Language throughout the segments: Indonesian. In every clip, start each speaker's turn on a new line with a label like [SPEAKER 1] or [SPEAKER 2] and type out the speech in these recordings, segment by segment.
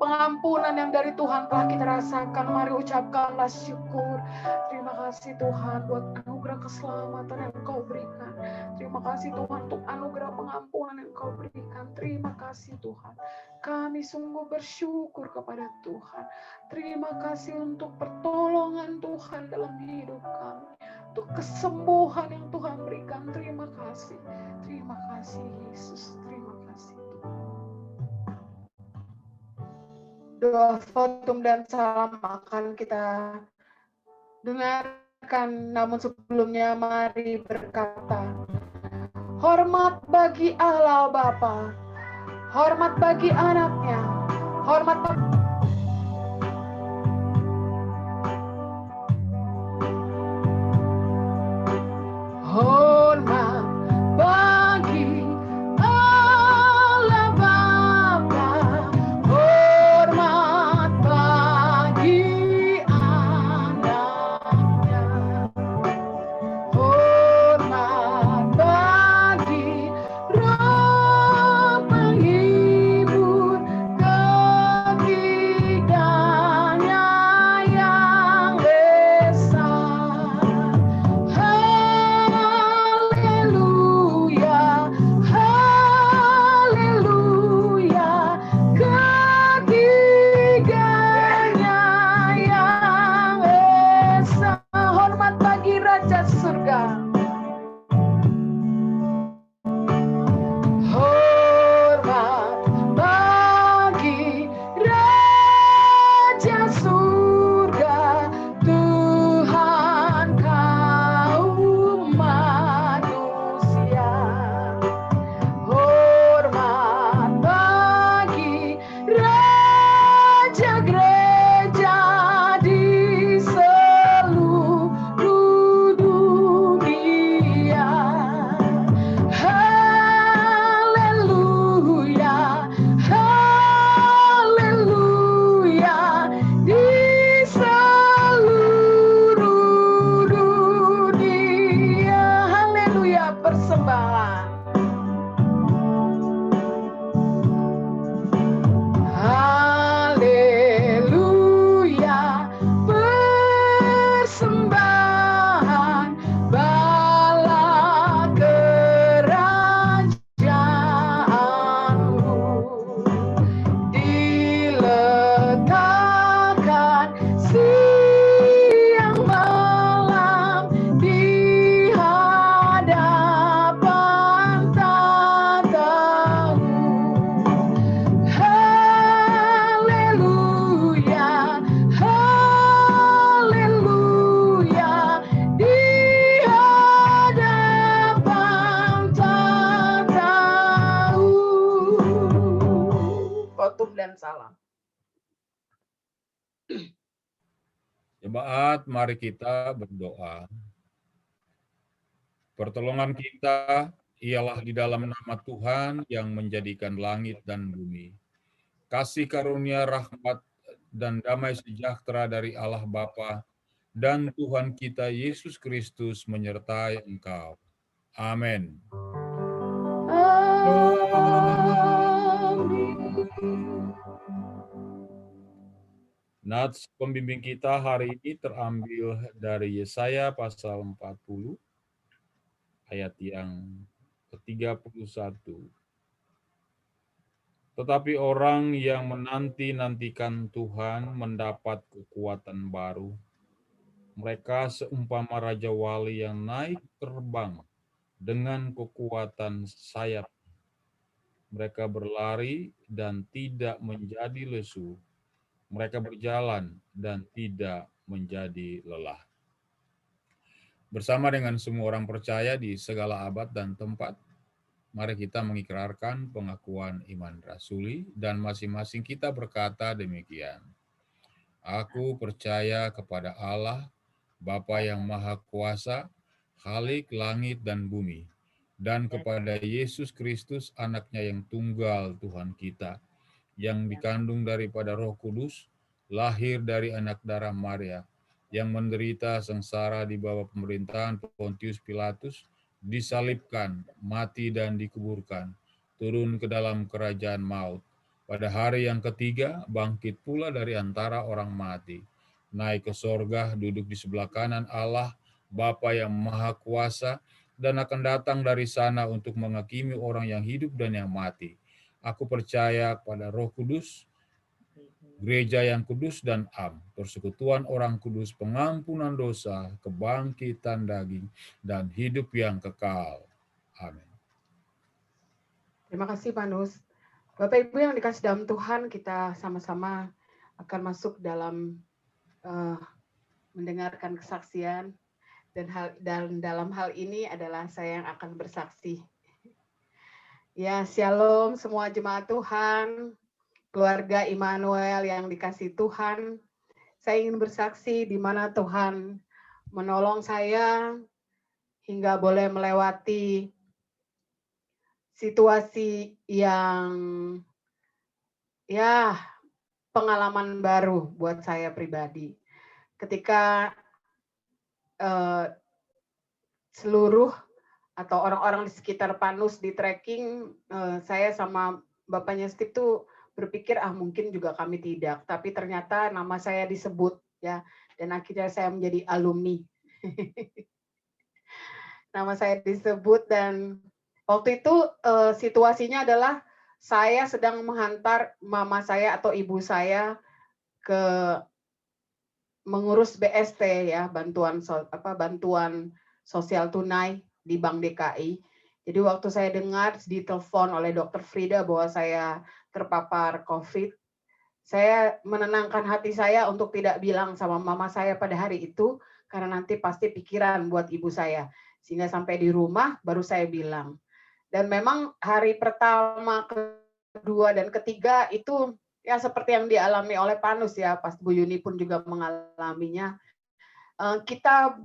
[SPEAKER 1] pengampunan yang dari Tuhan telah kita rasakan. Mari ucapkanlah syukur. Terima kasih Tuhan buat anugerah keselamatan yang Kau berikan. Terima kasih Tuhan untuk anugerah pengampunan yang Kau berikan. Terima kasih Tuhan. Kami sungguh bersyukur kepada Tuhan. Terima kasih untuk pertolongan Tuhan dalam hidup kami. Untuk kesembuhan yang Tuhan berikan. Terima kasih. Terima kasih Yesus. Terima kasih Tuhan. Doa fatum dan salam akan kita dengarkan. Namun sebelumnya mari berkata, hormat bagi Allah Bapa, hormat bagi anaknya, hormat bagi hormat bagi Allah Bapa, hormat bagi anaknya, hormat bagi Roh penghibur ketiganya yang besar. Haleluya, haleluya, ketiganya yang esa. Hormat bagi Raja Surga, hormat bagi Raja Surga, Tuhan kaum manusia. Hormat bagi Raja Gereja di seluruh dunia. Haleluya, haleluya, di seluruh dunia. Haleluya, persembahan. Haleluya, persembahan bala kerajaanmu diletakkan siang malam di hadapan tatamu. Haleluya, haleluya, di hadapan tatamu. Khotbah dan salam.
[SPEAKER 2] Jemaat, mari kita berdoa. Pertolongan kita ialah di dalam nama Tuhan yang menjadikan langit dan bumi. Kasih karunia, rahmat, dan damai sejahtera dari Allah Bapa dan Tuhan kita Yesus Kristus menyertai engkau. Amin. Nats pembimbing kita hari ini terambil dari Yesaya pasal 40 ayat yang ke-31. Tetapi orang yang menanti-nantikan Tuhan mendapat kekuatan baru. Mereka seumpama Raja Wali yang naik terbang dengan kekuatan sayap. Mereka berlari dan tidak menjadi lesu. Mereka berjalan dan tidak menjadi lelah. Bersama dengan semua orang percaya di segala abad dan tempat, mari kita mengikrarkan pengakuan iman rasuli dan masing-masing kita berkata demikian. Aku percaya kepada Allah, Bapa yang Maha Kuasa, Khalik langit dan bumi, dan kepada Yesus Kristus anaknya yang tunggal Tuhan kita, yang dikandung daripada Roh Kudus, lahir dari anak darah Maria, yang menderita sengsara di bawah pemerintahan Pontius Pilatus, disalibkan, mati dan dikuburkan, turun ke dalam kerajaan maut. Pada hari yang ketiga, bangkit pula dari antara orang mati. Naik ke sorga, duduk di sebelah kanan Allah, Bapa yang Maha Kuasa, dan akan datang dari sana untuk menghakimi orang yang hidup dan yang mati. Aku percaya pada Roh Kudus, gereja yang kudus dan am, persekutuan orang kudus, pengampunan dosa, kebangkitan daging, dan hidup yang kekal. Amin.
[SPEAKER 1] Terima kasih Pak Nus. Bapak Ibu yang dikasih dalam Tuhan, kita sama-sama akan masuk dalam mendengarkan kesaksian, dan dalam hal ini adalah saya yang akan bersaksi. Ya, shalom semua jemaat Tuhan, keluarga Immanuel yang dikasih Tuhan. Saya ingin bersaksi di mana Tuhan menolong saya hingga boleh melewati situasi yang ya pengalaman baru buat saya pribadi. Ketika seluruh atau orang-orang di sekitar Panus di trekking, saya sama bapaknya Steve tuh berpikir mungkin juga kami tidak, tapi ternyata nama saya disebut ya, dan akhirnya saya menjadi alumni. Nama saya disebut, dan waktu itu situasinya adalah saya sedang menghantar mama saya atau ibu saya ke mengurus BST ya, bantuan sosial tunai di Bank DKI. Jadi waktu saya dengar ditelepon oleh Dokter Frida bahwa saya terpapar COVID, saya menenangkan hati saya untuk tidak bilang sama mama saya pada hari itu, karena nanti pasti pikiran buat ibu saya. Sehingga sampai di rumah baru saya bilang. Dan memang hari pertama, kedua, dan ketiga itu ya seperti yang dialami oleh Panus ya, pas Bu Yuni pun juga mengalaminya. Kita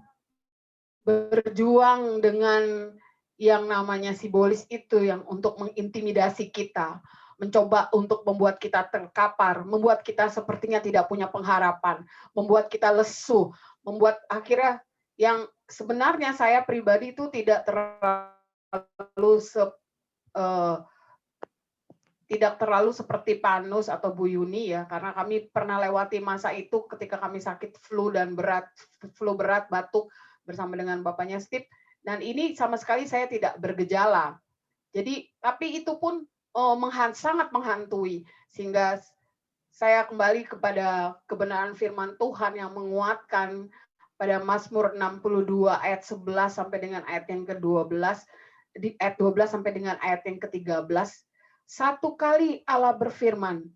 [SPEAKER 1] berjuang dengan yang namanya simbolis itu, yang untuk mengintimidasi kita, mencoba untuk membuat kita terkapar, membuat kita sepertinya tidak punya pengharapan, membuat kita lesu, membuat akhirnya yang sebenarnya saya pribadi itu tidak terlalu seperti Panus atau Bu Yuni ya, karena kami pernah lewati masa itu ketika kami sakit flu berat, batuk bersama dengan bapaknya Steve, dan ini sama sekali saya tidak bergejala. Jadi, tapi itu pun sangat menghantui, sehingga saya kembali kepada kebenaran firman Tuhan yang menguatkan pada Mazmur 62 ayat 11 sampai dengan ayat yang ke-12, di ayat 12 sampai dengan ayat yang ke-13. Satu kali Allah berfirman,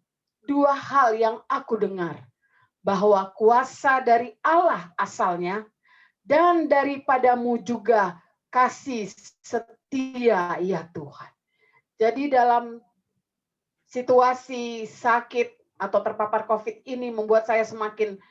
[SPEAKER 1] dua hal yang aku dengar, bahwa kuasa dari Allah asalnya, dan daripadamu juga kasih setia ya Tuhan. Jadi dalam situasi sakit atau terpapar COVID ini membuat saya semakin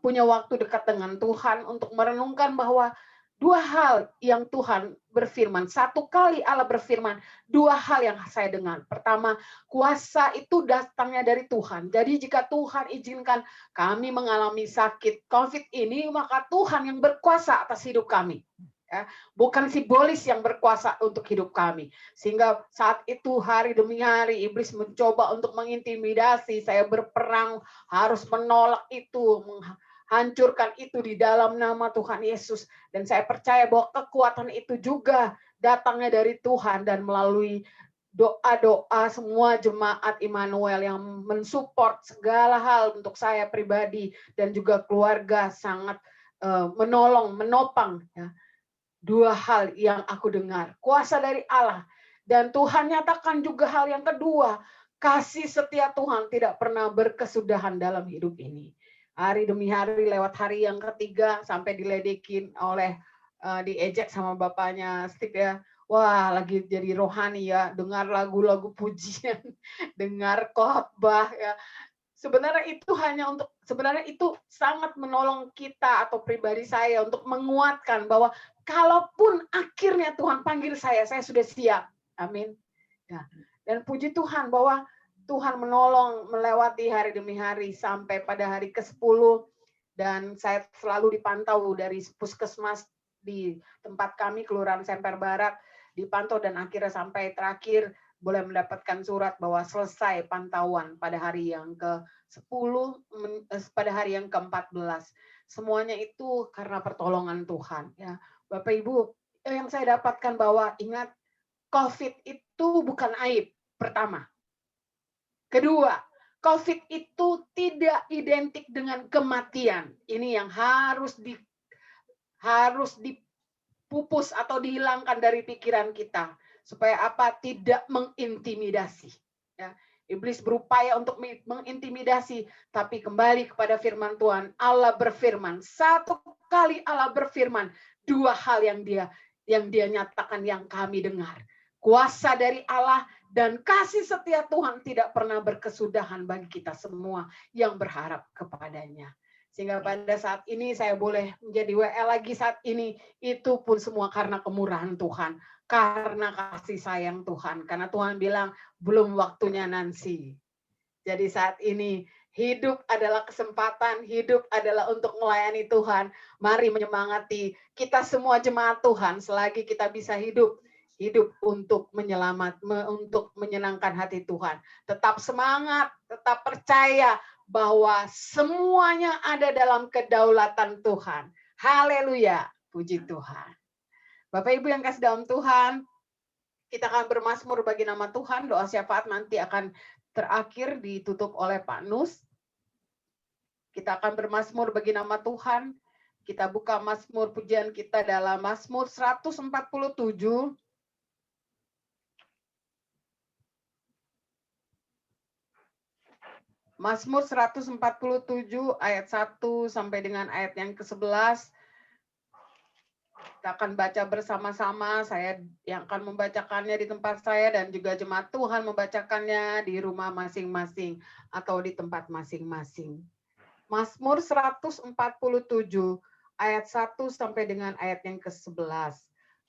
[SPEAKER 1] punya waktu dekat dengan Tuhan untuk merenungkan bahwa dua hal yang Tuhan berfirman. Satu kali Allah berfirman, dua hal yang saya dengar. Pertama, kuasa itu datangnya dari Tuhan. Jadi jika Tuhan izinkan kami mengalami sakit COVID ini, maka Tuhan yang berkuasa atas hidup kami. Ya, bukan simbolis yang berkuasa untuk hidup kami. Sehingga saat itu hari demi hari iblis mencoba untuk mengintimidasi, saya berperang harus menolak itu, menghancurkan itu di dalam nama Tuhan Yesus. Dan saya percaya bahwa kekuatan itu juga datangnya dari Tuhan, dan melalui doa-doa semua jemaat Immanuel yang mensupport segala hal untuk saya pribadi dan juga keluarga, sangat menolong, menopang ya. Dua hal yang aku dengar, kuasa dari Allah, dan Tuhan nyatakan juga hal yang kedua, kasih setia Tuhan tidak pernah berkesudahan dalam hidup ini. Hari demi hari, lewat hari yang ketiga sampai diledekin oleh diejek sama bapaknya Steve ya. Wah, lagi jadi rohani ya, dengar lagu-lagu pujian, dengar khotbah ya. Sebenarnya itu sangat menolong kita atau pribadi saya untuk menguatkan bahwa kalaupun akhirnya Tuhan panggil saya sudah siap. Amin. Ya. Dan puji Tuhan bahwa Tuhan menolong melewati hari demi hari sampai pada hari ke-10, dan saya selalu dipantau dari puskesmas di tempat kami, Kelurahan Semper Barat, dipantau, dan akhirnya sampai terakhir boleh mendapatkan surat bahwa selesai pantauan pada hari yang ke-10, pada hari yang ke-14. Semuanya itu karena pertolongan Tuhan. Ya, Bapak Ibu, yang saya dapatkan bahwa ingat, COVID itu bukan aib, pertama. Kedua, COVID itu tidak identik dengan kematian. Ini yang harus dipupus atau dihilangkan dari pikiran kita. Supaya apa? Tidak mengintimidasi. Ya. Iblis berupaya untuk mengintimidasi, tapi kembali kepada firman Tuhan. Allah berfirman, satu kali Allah berfirman, dua hal yang dia nyatakan yang kami dengar. Kuasa dari Allah dan kasih setia Tuhan tidak pernah berkesudahan bagi kita semua yang berharap kepadanya. Sehingga pada saat ini saya boleh menjadi WL lagi saat ini, itu pun semua karena kemurahan Tuhan. Karena kasih sayang Tuhan. Karena Tuhan bilang, belum waktunya Nancy. Jadi saat ini, hidup adalah kesempatan, hidup adalah untuk melayani Tuhan. Mari menyemangati kita semua jemaat Tuhan, selagi kita bisa hidup untuk untuk menyenangkan hati Tuhan. Tetap semangat, tetap percaya bahwa semuanya ada dalam kedaulatan Tuhan. Haleluya, puji Tuhan. Bapak Ibu yang kasih dalam Tuhan, kita akan bermazmur bagi nama Tuhan. Doa syafaat nanti akan terakhir ditutup oleh Pak Nus. Kita akan bermazmur bagi nama Tuhan. Kita buka mazmur pujian kita dalam Mazmur 147. Mazmur 147 ayat 1 sampai dengan ayat yang ke-11. Kita akan baca bersama-sama, saya yang akan membacakannya di tempat saya dan juga jemaat Tuhan membacakannya di rumah masing-masing atau di tempat masing-masing. Mazmur 147 ayat 1 sampai dengan ayat yang ke-11.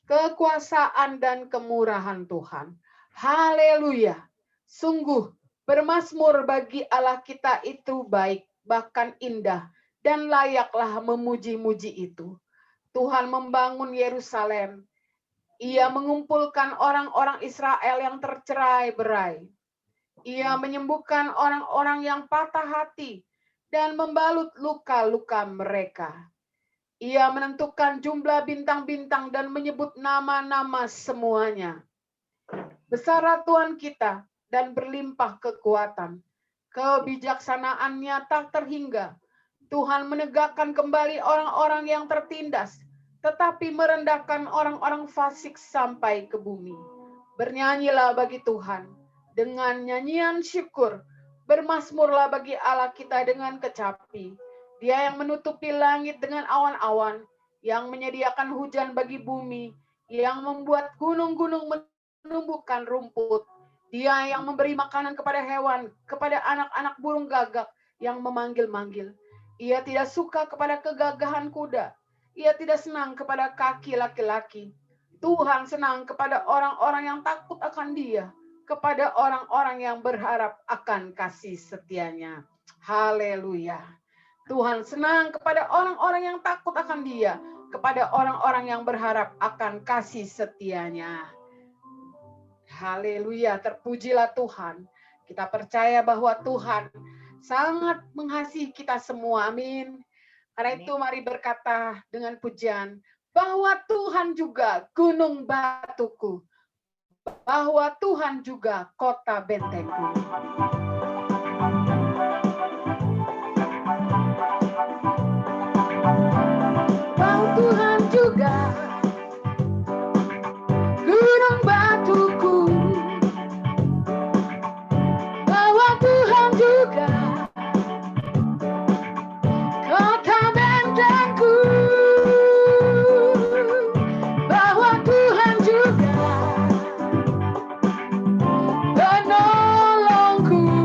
[SPEAKER 1] Kekuasaan dan kemurahan Tuhan. Haleluya. Sungguh bermazmur bagi Allah kita itu baik, bahkan indah, dan layaklah memuji-muji itu. Tuhan membangun Yerusalem. Ia mengumpulkan orang-orang Israel yang tercerai-berai. Ia menyembuhkan orang-orang yang patah hati dan membalut luka-luka mereka. Ia menentukan jumlah bintang-bintang dan menyebut nama-nama semuanya. Besar Tuhan kita dan berlimpah kekuatan. Kebijaksanaannya tak terhingga. Tuhan menegakkan kembali orang-orang yang tertindas, tetapi merendahkan orang-orang fasik sampai ke bumi. Bernyanyilah bagi Tuhan dengan nyanyian syukur. Bermazmurlah bagi Allah kita dengan kecapi. Dia yang menutupi langit dengan awan-awan, yang menyediakan hujan bagi bumi, yang membuat gunung-gunung menumbuhkan rumput. Dia yang memberi makanan kepada hewan, kepada anak-anak burung gagak yang memanggil-manggil. Ia tidak suka kepada kegagahan kuda. Ia tidak senang kepada kaki laki-laki. Tuhan senang kepada orang-orang yang takut akan Dia, kepada orang-orang yang berharap akan kasih setianya. Haleluya. Tuhan senang kepada orang-orang yang takut akan Dia, kepada orang-orang yang berharap akan kasih setianya. Haleluya, terpujilah Tuhan. Kita percaya bahwa Tuhan sangat mengasihi kita semua. Amin. Karena itu mari berkata dengan pujian, bahwa Tuhan juga gunung batuku, bahwa Tuhan juga kota bentengku. Bahwa Tuhan juga gunung batuku, bahwa Tuhan juga kota bentengku, bahwa Tuhan juga penolongku.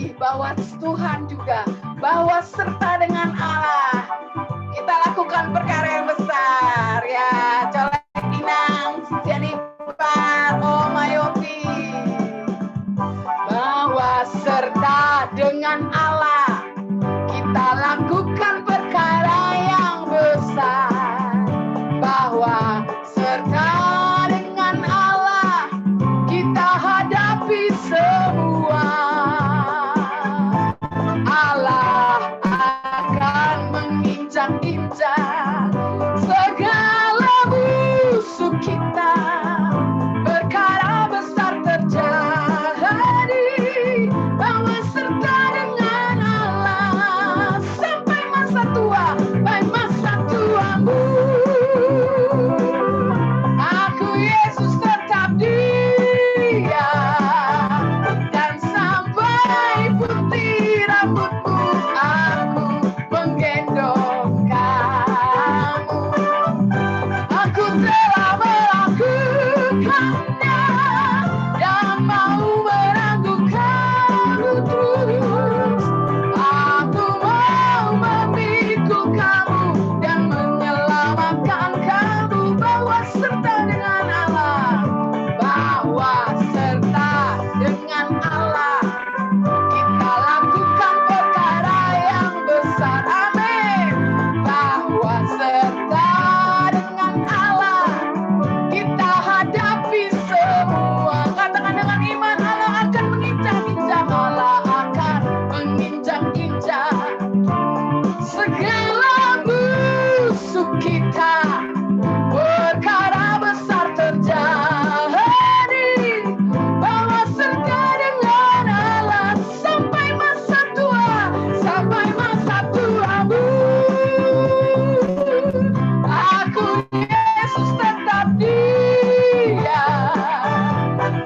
[SPEAKER 1] lagi bahwa Tuhan juga, bahwa serta dengan Allah kita lakukan perkara yang besar ya. Colek Inang, Jennifer, Mayopi, bahwa serta dengan Allah kita lakukan perkara yang besar, bahwa serta dengan Allah kita hadapi semua. Allah akan menginjak-injak segala musuh kita. Perkara besar terjadi, bahwa serta dengan Allah sampai masa tua, sampai masa tuamu. Aku Yesus tetap Dia, dan sampai putih rambutmu aku menggendong kamu. Aku telah melakukannya dan mau menangguhkanmu terus. Aku mau memikul kamu dan menyelamatkan kamu, bahwa serta dengan Allah, bahwa serta dengan Allah kita lakukan perkara yang besar. Amin. Bahwa serta dengan Allah kita hadapi semua. Katakan dengan iman, Allah akan menginjak-injak, Allah akan menginjak-injak segala musuh kita. Perkara besar terjadi, bahwa serta dengan Allah sampai masa tua, sampai masa tuamu. Aku Yesus tetap Dia,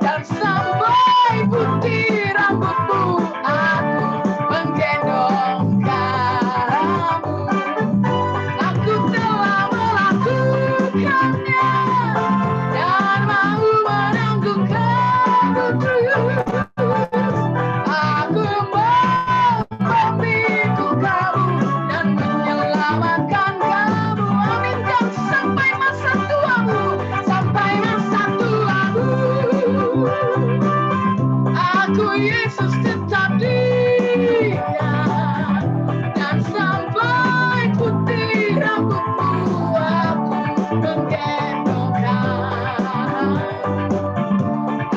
[SPEAKER 1] dan sampai putih rambutmu aku menggendong kamu. Aku telah melakukannya dan mau menangguhkanmu terus. Aku mau memikul kamu dan menyelamatkan kamu. Aminkan sampai masa tuamu, sampai masa tuamu. Aku Yesus tetap Dia, dan sampai putih rambutmu aku menggendong kamu.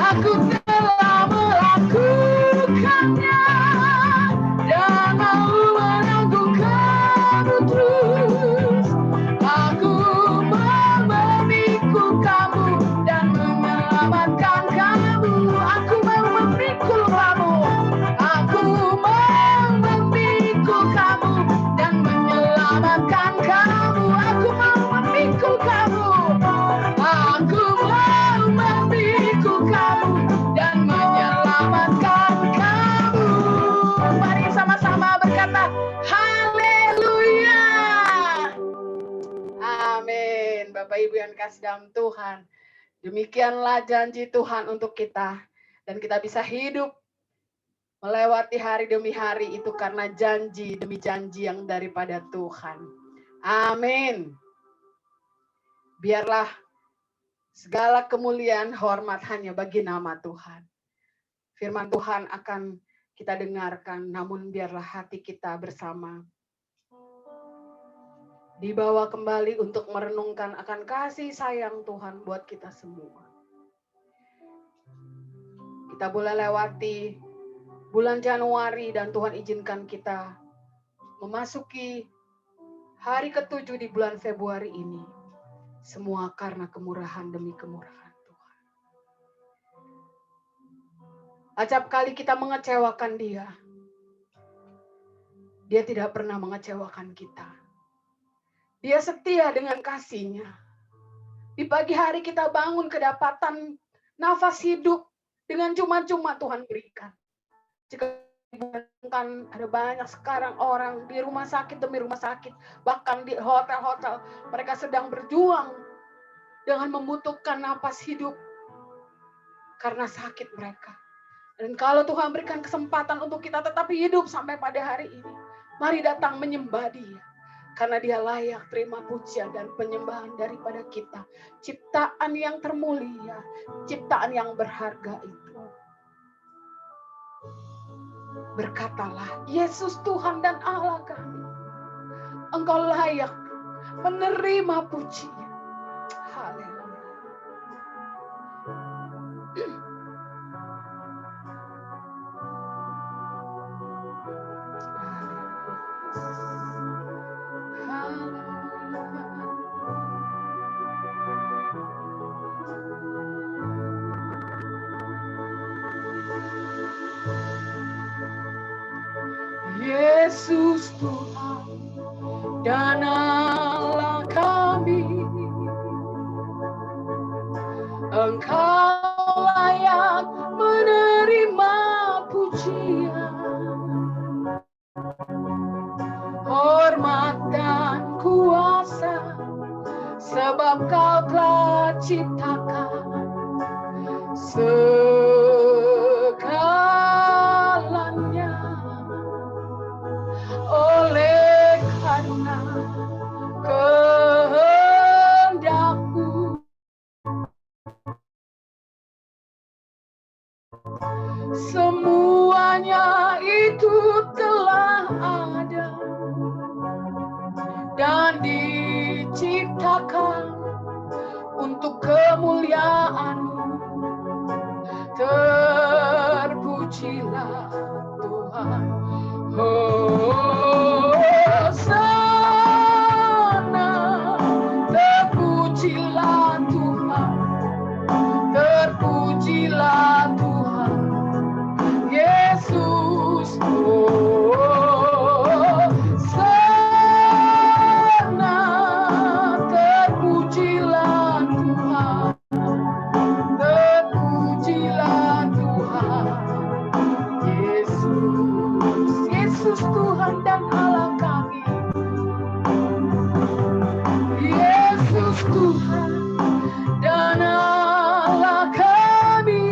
[SPEAKER 1] Aku telah melakukannya dan mau menangguhkanmu terus. Aku mau memikul kamu dan menyelamatkan kamu. Aku mau memikul kamu. Aku mau memikul kamu dan menyelamatkan kamu. Aku mau memikul kamu. Aku mau memikul kamu dan menyelamatkan kamu. Mari sama-sama berkata haleluya. Amin. Bapak Ibu yang kasih dalam Tuhan, demikianlah janji Tuhan untuk kita, dan kita bisa hidup melewati hari demi hari itu karena janji demi janji yang daripada Tuhan. Amin. Biarlah segala kemuliaan hormat hanya bagi nama Tuhan. Firman Tuhan akan kita dengarkan, namun biarlah hati kita bersama dibawa kembali untuk merenungkan akan kasih sayang Tuhan buat kita semua. Kita boleh lewati bulan Januari dan Tuhan izinkan kita memasuki hari ke-7 di bulan Februari ini. Semua karena kemurahan demi kemurahan Tuhan. Acap kali kita mengecewakan Dia, Dia tidak pernah mengecewakan kita. Dia setia dengan kasih-Nya. Di pagi hari kita bangun kedapatan nafas hidup dengan cuma-cuma Tuhan berikan. Jika dibandingkan ada banyak sekarang orang di rumah sakit demi rumah sakit, bahkan di hotel-hotel, mereka sedang berjuang dengan membutuhkan nafas hidup karena sakit mereka. Dan kalau Tuhan berikan kesempatan untuk kita tetap hidup sampai pada hari ini, mari datang menyembah Dia. Karena Dia layak terima pujian dan penyembahan daripada kita. Ciptaan yang termulia, ciptaan yang berharga itu. Berkatalah, Yesus Tuhan dan Allah kami, Engkau layak menerima pujian. Haleluya. Yesus Tuhan dan Allah kami, Engkau layak menerima pujian, hormat dan kuasa, sebab Kau telah ciptakan segalanya. Oleh karena kehendak-Mu, semuanya itu telah ada dan diciptakan untuk kemuliaan-Mu. Terpujilah Tuhan. Hosana, terpujilah Tuhan, terpujilah Tuhan, Yesus. Hosana, terpujilah Tuhan, terpujilah Tuhan, Yesus. Yesus Tuhan dan Allah kami, Yesus Tuhan dan Allah kami,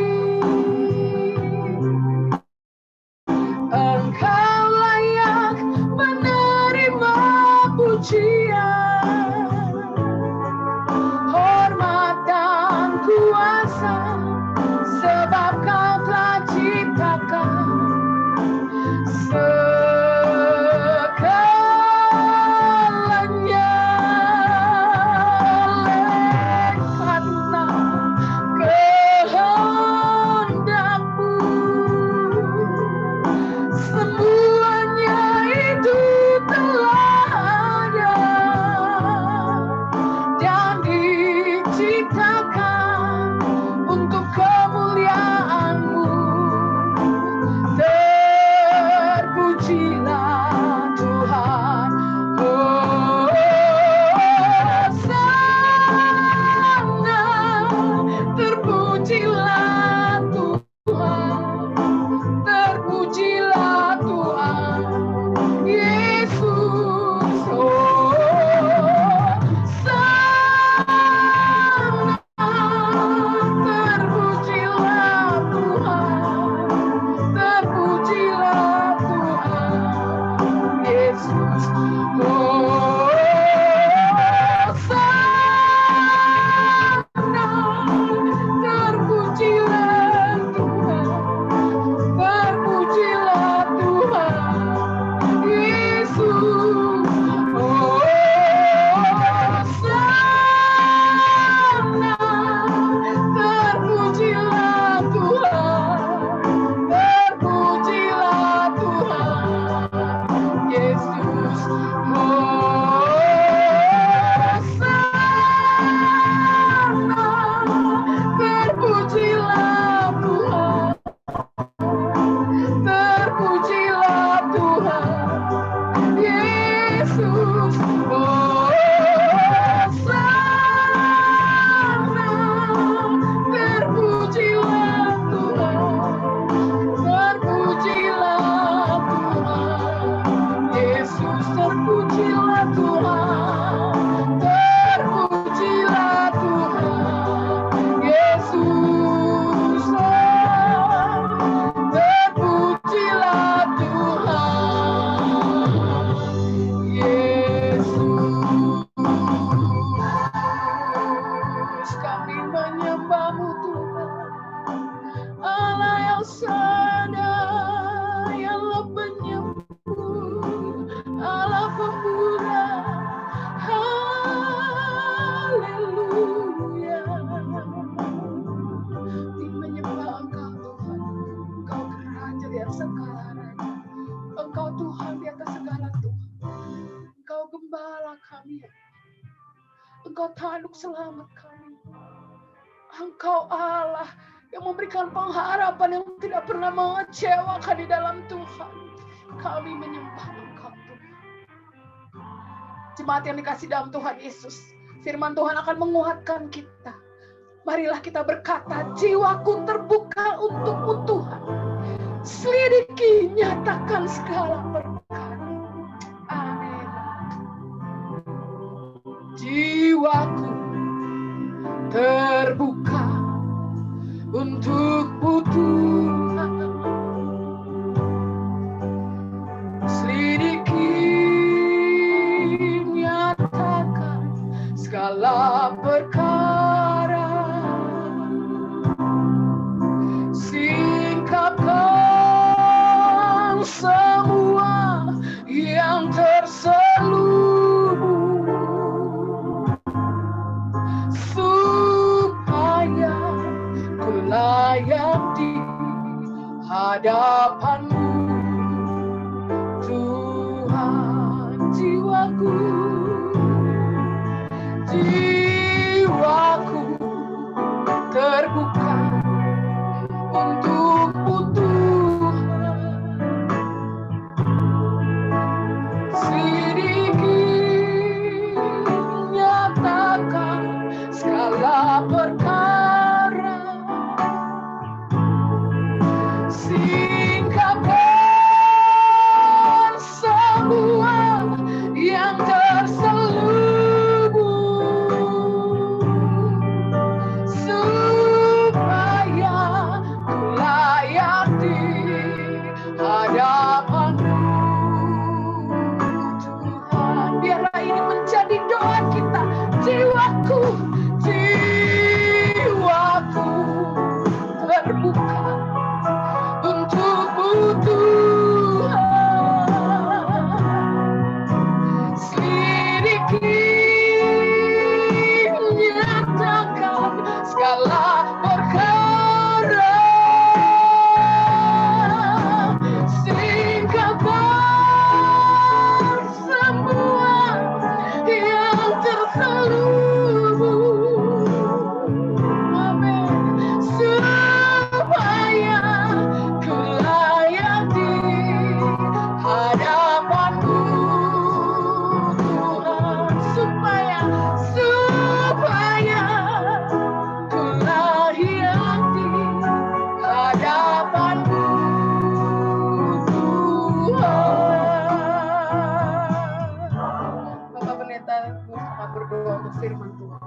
[SPEAKER 1] Engkau layak menerima pujian, hormat dan kuasa, sebab Kau telah ciptakan segalanya. Karena kehendak-Mu, semuanya itu telah ada dan diciptakan untuk kemuliaan-Mu. Terpujilah Tuhan. Hosana, terpujilah Tuhan, terpujilah Tuhan, Yesus. Hosana, terpujilah Tuhan, terpujilah Tuhan, Yesus. Hosana, terpujilah Tuhan, terpujilah Tuhan, Yesus. Hosana, terpujilah Tuhan, terpujilah Tuhan, Yesus. Hosana, terpujilah Tuhan, terpujilah Tuhan, Yesus. Hosana, terpujilah Tuhan, terpujilah Tuhan, Yesus. Terpujilah Tuhan, terpujilah Tuhan, Yesus. Engkau Tuhan di atas segala Tuhan. Engkau gembala kami. Engkau tanduk selamat kami. Engkau Allah yang memberikan pengharapan yang tidak pernah mengecewakan di dalam Tuhan. Kami menyembah Engkau Tuhan. Jemaat yang dikasih dalam Tuhan Yesus, firman Tuhan akan menguatkan kita. Marilah kita berkata, jiwaku terbuka untukmu Tuhan. Selidiki, nyatakan segala perkara. Amin. Jiwaku terbuka untukmu Tuhan. Selidiki, nyatakan segala perkara. Singkapkan semua yang terselubung, supaya ku layak di hadapanmu Tuhan. Jiwaku terbuka untukmu Tuhan. Sedikit nyatakan segala perkara. Singkapkan semua yang terselubung, supaya ku layak di hadapanmu Tuhan. Biarlah ini menjadi doa kita. Jiwaku terbuka untukmu Tuhan. Selidiki, nyatakan segala perkara. Singkapkan semua yang terselubung. Amin. Supaya ku layak di hadapanmu Tuhan. Supaya ku layak di hadapanmu Tuhan. Bapak Pendeta, kita berdoa untuk firman Tuhan.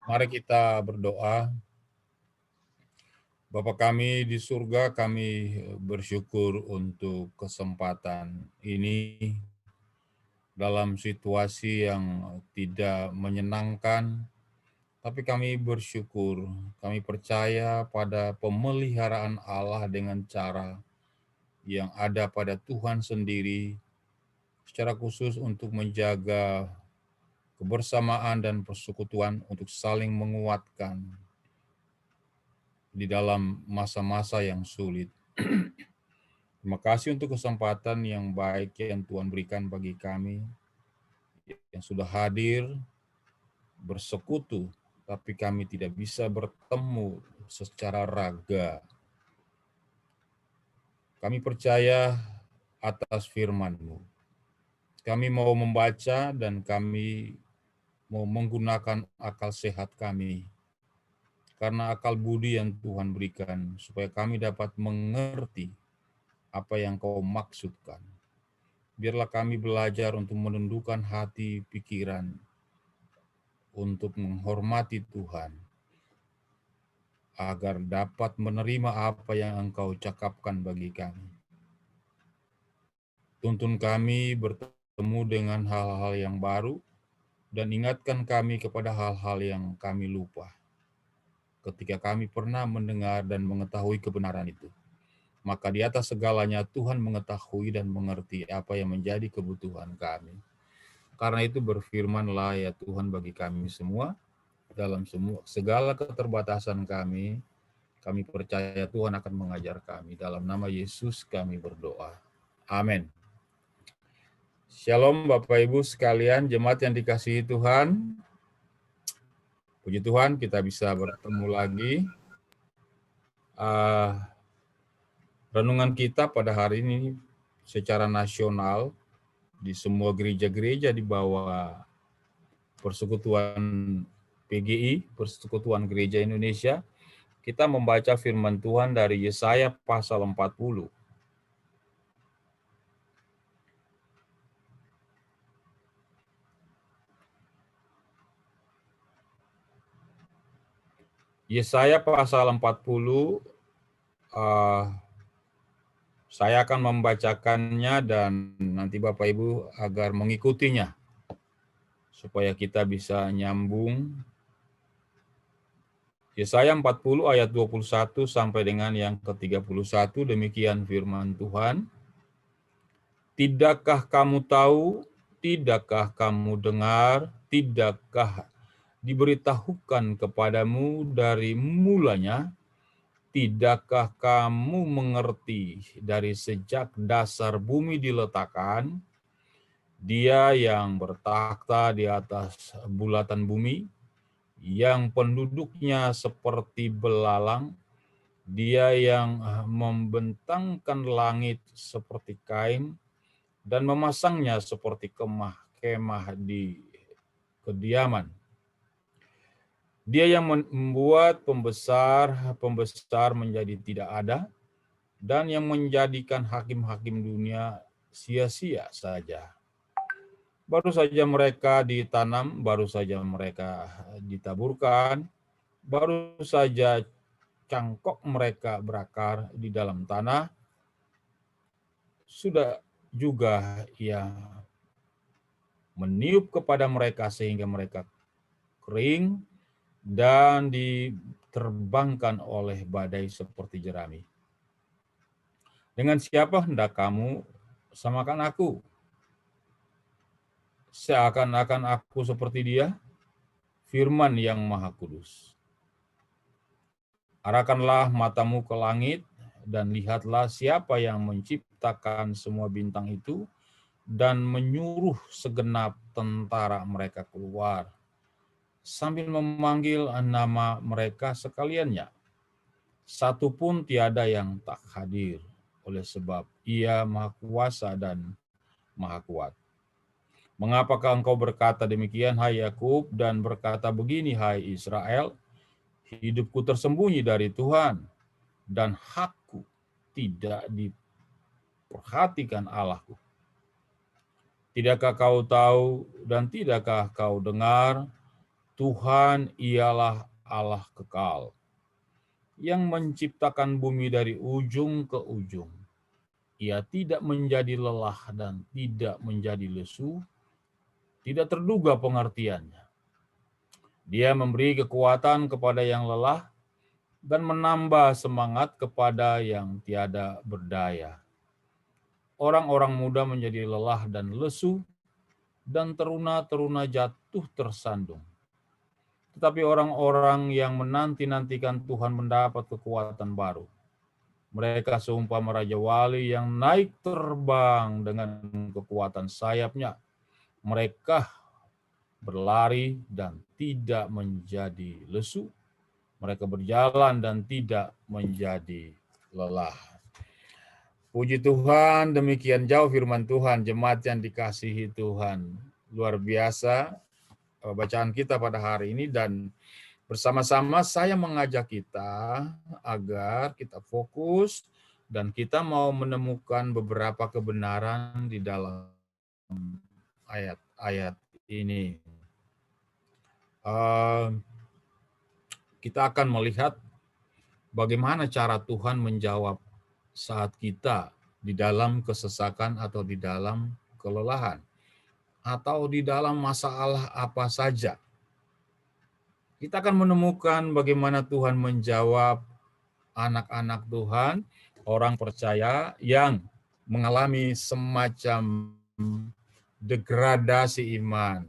[SPEAKER 2] Mari kita berdoa. Bapa kami di surga, kami bersyukur untuk kesempatan ini dalam situasi yang tidak menyenangkan, tapi kami bersyukur, kami percaya pada pemeliharaan Allah dengan cara yang ada pada Tuhan sendiri, secara khusus untuk menjaga kebersamaan dan persekutuan untuk saling menguatkan di dalam masa-masa yang sulit. Terima kasih untuk kesempatan yang baik yang Tuhan berikan bagi kami, yang sudah hadir, bersekutu, tapi kami tidak bisa bertemu secara raga. Kami percaya atas firman-Mu. Kami mau membaca dan kami mau menggunakan akal sehat kami, karena akal budi yang Tuhan berikan, supaya kami dapat mengerti apa yang Kau maksudkan. Biarlah kami belajar untuk menundukkan hati pikiran, untuk menghormati Tuhan, agar dapat menerima apa yang Engkau cakapkan bagi kami. Tuntun kami bertemu dengan hal-hal yang baru, dan ingatkan kami kepada hal-hal yang kami lupa, ketika kami pernah mendengar dan mengetahui kebenaran itu. Maka di atas segalanya Tuhan mengetahui dan mengerti apa yang menjadi kebutuhan kami. Karena itu berfirmanlah ya Tuhan bagi kami semua, dalam segala keterbatasan kami Kami percaya Tuhan akan mengajar kami. Dalam nama Yesus kami berdoa. Amin. Shalom Bapak Ibu sekalian, jemaat yang dikasihi Tuhan. Puji Tuhan kita bisa bertemu lagi. Renungan kita pada hari ini secara nasional di semua gereja-gereja di bawah Persekutuan PGI, Persekutuan Gereja Indonesia, kita membaca firman Tuhan dari Yesaya pasal 40. Yesaya pasal 40, saya akan membacakannya dan nanti Bapak Ibu agar mengikutinya, supaya kita bisa nyambung. Yesaya 40 ayat 21 sampai dengan yang ke-31, demikian firman Tuhan. Tidakkah kamu tahu, tidakkah kamu dengar, tidakkah diberitahukan kepadamu dari mulanya? Tidakkah kamu mengerti dari sejak dasar bumi diletakkan, Dia yang bertakhta di atas bulatan bumi, yang penduduknya seperti belalang, Dia yang membentangkan langit seperti kain, dan memasangnya seperti kemah-kemah di kediaman. Dia yang membuat pembesar menjadi tidak ada, dan yang menjadikan hakim-hakim dunia sia-sia saja. Baru saja mereka ditanam, baru saja mereka ditaburkan, baru saja cangkok mereka berakar di dalam tanah, sudah juga Ia meniup kepada mereka sehingga mereka kering dan diterbangkan oleh badai seperti jerami. Dengan siapa hendak kamu samakan aku? Seakan-akan aku seperti Dia, firman yang Maha Kudus. Arahkanlah matamu ke langit dan lihatlah siapa yang menciptakan semua bintang itu dan menyuruh segenap tentara mereka keluar, sambil memanggil nama mereka sekaliannya. Satu pun tiada yang tak hadir, oleh sebab Ia Maha Kuasa dan Maha Kuat. Mengapakah engkau berkata demikian, hai Yakub, dan berkata begini, hai Israel? Hidupku tersembunyi dari Tuhan, dan hakku tidak diperhatikan Allahku. Tidakkah kau tahu dan tidakkah kau dengar, Tuhan ialah Allah kekal, yang menciptakan bumi dari ujung ke ujung. Ia tidak menjadi lelah dan tidak menjadi lesu, tidak terduga pengertiannya. Dia memberi kekuatan kepada yang lelah dan menambah semangat kepada yang tiada berdaya. Orang-orang muda menjadi lelah dan lesu, dan teruna-teruna jatuh tersandung. Tetapi orang-orang yang menanti-nantikan Tuhan mendapat kekuatan baru. Mereka seumpama raja wali yang naik terbang dengan kekuatan sayapnya. Mereka berlari dan tidak menjadi lesu. Mereka berjalan dan tidak menjadi lelah. Puji Tuhan, demikian jauh firman Tuhan, jemaat yang dikasihi Tuhan. Luar biasa bacaan kita pada hari ini, dan bersama-sama saya mengajak kita agar kita fokus dan kita mau menemukan beberapa kebenaran di dalam ayat-ayat ini. Kita akan melihat bagaimana cara Tuhan menjawab saat kita di dalam kesesakan atau di dalam kelelahan atau di dalam masalah apa saja. Kita akan menemukan bagaimana Tuhan menjawab anak-anak Tuhan, orang percaya yang mengalami semacam degradasi iman,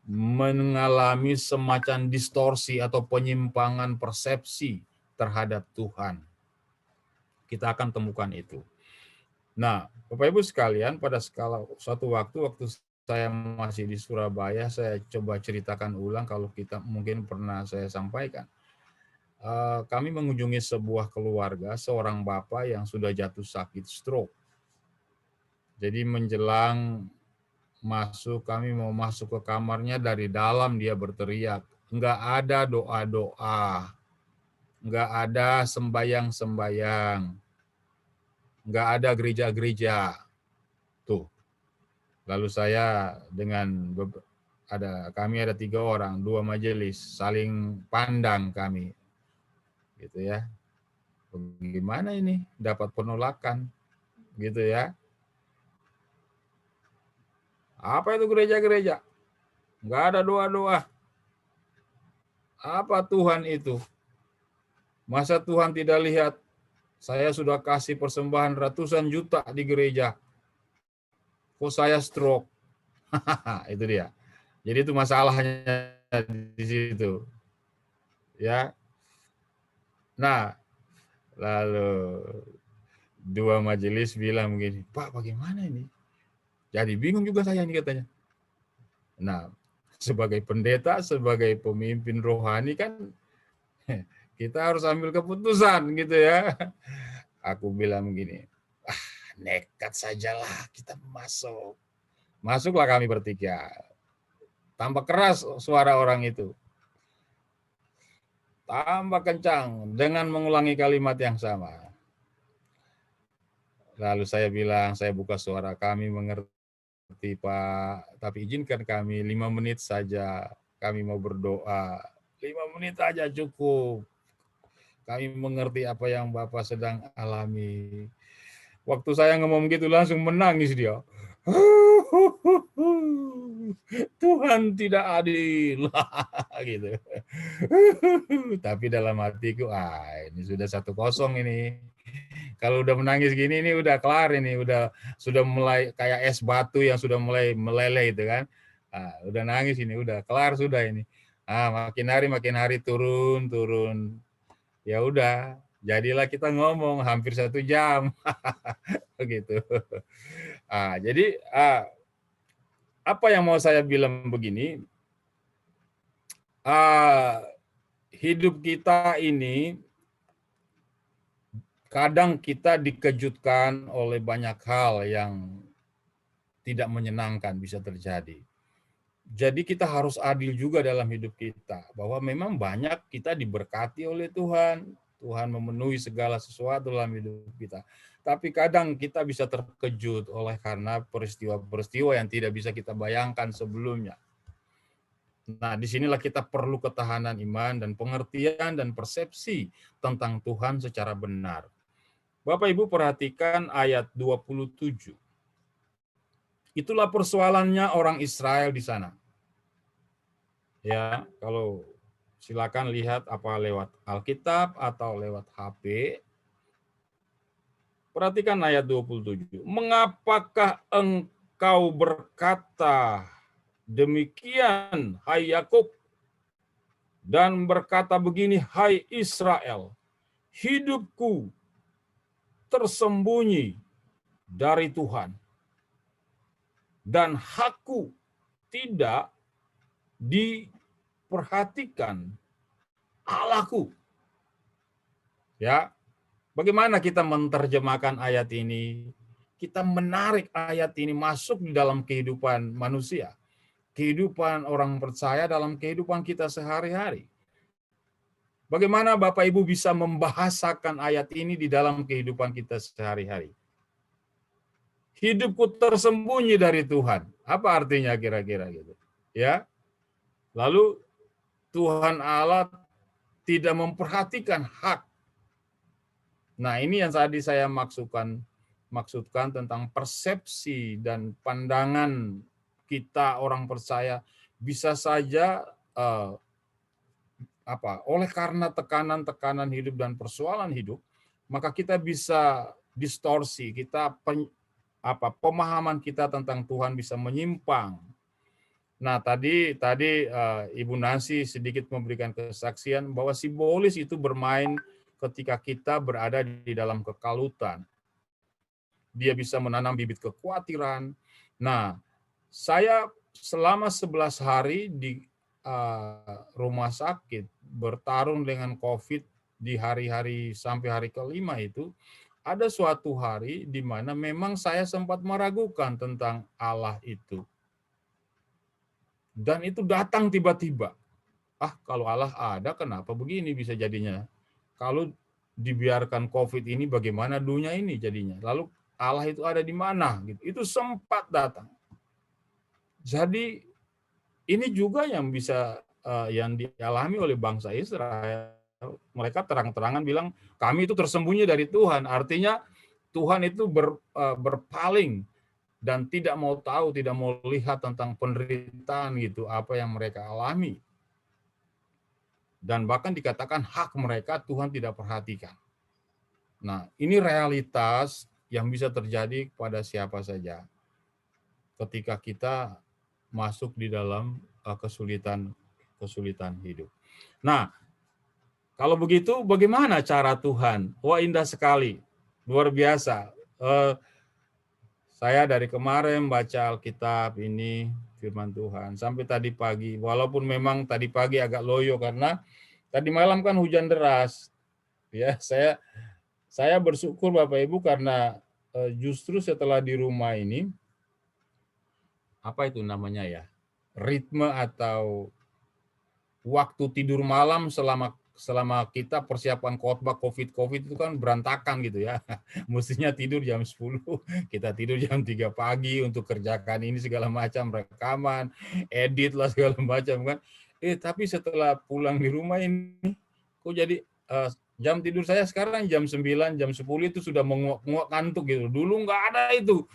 [SPEAKER 2] mengalami semacam distorsi atau penyimpangan persepsi terhadap Tuhan. Kita akan temukan itu. Nah, Bapak Ibu sekalian, pada suatu waktu saya masih di Surabaya, saya coba ceritakan ulang kalau kita mungkin pernah saya sampaikan. Kami mengunjungi sebuah keluarga, seorang bapak yang sudah jatuh sakit stroke. Jadi menjelang kami mau masuk ke kamarnya, dari dalam dia berteriak. Nggak ada doa-doa, nggak ada sembayang-sembayang, nggak ada gereja-gereja. Tuh. Lalu saya kami ada 3 orang, 2 majelis, saling pandang kami. Gitu ya. Bagaimana ini dapat penolakan? Gitu ya. Apa itu gereja-gereja? Nggak ada doa-doa. Apa Tuhan itu? Masa Tuhan tidak lihat? Saya sudah kasih persembahan ratusan juta di gereja. Kok saya stroke? Itu dia. Jadi itu masalahnya di situ. Ya. Nah, lalu 2 majelis bilang begini, Pak bagaimana ini? Jadi bingung juga saya ini katanya. Nah, sebagai pendeta, sebagai pemimpin rohani kan kita harus ambil keputusan gitu ya. Aku bilang begini, nekat sajalah kita masuk. Masuklah kami bertiga. Tambah keras suara orang itu. Tambah kencang dengan mengulangi kalimat yang sama. Lalu saya bilang, saya buka suara, kami mengerti Pak, tapi izinkan kami 5 menit saja. Kami mau berdoa. 5 menit saja cukup. Kami mengerti apa yang Bapak sedang alami. Waktu saya ngomong gitu langsung menangis dia. Tuhan tidak adil. Gitu. Tapi dalam hatiku, ini sudah 1-0 ini. Kalau udah menangis gini, ini udah kelar ini. Sudah mulai kayak es batu yang sudah mulai meleleh itu kan. Udah nangis ini, udah kelar sudah ini. Makin hari turun. Ya udah, jadilah kita ngomong hampir 1 jam. Begitu. Jadi apa yang mau saya bilang begini, hidup kita ini kadang kita dikejutkan oleh banyak hal yang tidak menyenangkan bisa terjadi. Jadi kita harus adil juga dalam hidup kita, bahwa memang banyak kita diberkati oleh Tuhan. Tuhan memenuhi segala sesuatu dalam hidup kita. Tapi kadang kita bisa terkejut oleh karena peristiwa-peristiwa yang tidak bisa kita bayangkan sebelumnya. Nah, disinilah kita perlu ketahanan iman dan pengertian dan persepsi tentang Tuhan secara benar. Bapak Ibu perhatikan ayat 27. Itulah persoalannya orang Israel di sana. Ya, kalau silakan lihat apa lewat Alkitab atau lewat HP. Perhatikan ayat 27. Mengapakah engkau berkata demikian, hai Yakub, dan berkata begini, hai Israel, hidupku tersembunyi dari Tuhan, dan hakku tidak diperhatikan Allahku. Ya, bagaimana kita menerjemahkan ayat ini? Kita menarik ayat ini masuk di dalam kehidupan manusia, kehidupan orang percaya dalam kehidupan kita sehari-hari. Bagaimana Bapak Ibu bisa membahasakan ayat ini di dalam kehidupan kita sehari-hari? Hidupku tersembunyi dari Tuhan. Apa artinya kira-kira gitu? Ya. Lalu Tuhan Allah tidak memperhatikan hak. Nah, ini yang tadi saya maksudkan tentang persepsi dan pandangan kita orang percaya bisa saja oleh karena tekanan-tekanan hidup dan persoalan hidup, maka kita bisa distorsi, pemahaman kita tentang Tuhan bisa menyimpang. Nah, tadi Ibu Nancy sedikit memberikan kesaksian bahwa simbolis itu bermain ketika kita berada di dalam kekalutan. Dia bisa menanam bibit kekhawatiran. Nah, saya selama 11 hari di rumah sakit bertarung dengan COVID di hari-hari sampai hari kelima itu, ada suatu hari di mana memang saya sempat meragukan tentang Allah itu. Dan itu datang tiba-tiba. Kalau Allah ada, kenapa begini bisa jadinya? Kalau dibiarkan COVID ini, bagaimana dunia ini jadinya? Lalu Allah itu ada di mana? Gitu. Itu sempat datang. Jadi ini juga yang bisa yang dialami oleh bangsa Israel. Mereka terang-terangan bilang, kami itu tersembunyi dari Tuhan. Artinya Tuhan itu berpaling dan tidak mau tahu, tidak mau lihat tentang penderitaan gitu, apa yang mereka alami. Dan bahkan dikatakan hak mereka Tuhan tidak perhatikan. Nah, ini realitas yang bisa terjadi pada siapa saja ketika kita masuk di dalam kesulitan hidup. Nah, kalau begitu bagaimana cara Tuhan? Wah, indah sekali, luar biasa. Saya dari kemarin baca Alkitab ini, firman Tuhan, sampai tadi pagi. Walaupun memang tadi pagi agak loyo karena tadi malam kan hujan deras. Ya, saya bersyukur Bapak Ibu karena justru setelah di rumah ini, apa itu namanya ya, ritme atau waktu tidur malam selama kita persiapan khotbah COVID itu kan berantakan gitu ya. Mestinya tidur jam 10, kita tidur jam 3 pagi untuk kerjakan ini segala macam, rekaman, edit lah segala macam kan. Tapi setelah pulang di rumah ini, kok jadi jam tidur saya sekarang jam 9, jam 10 itu sudah menguak-nguak ngantuk gitu. Dulu nggak ada itu.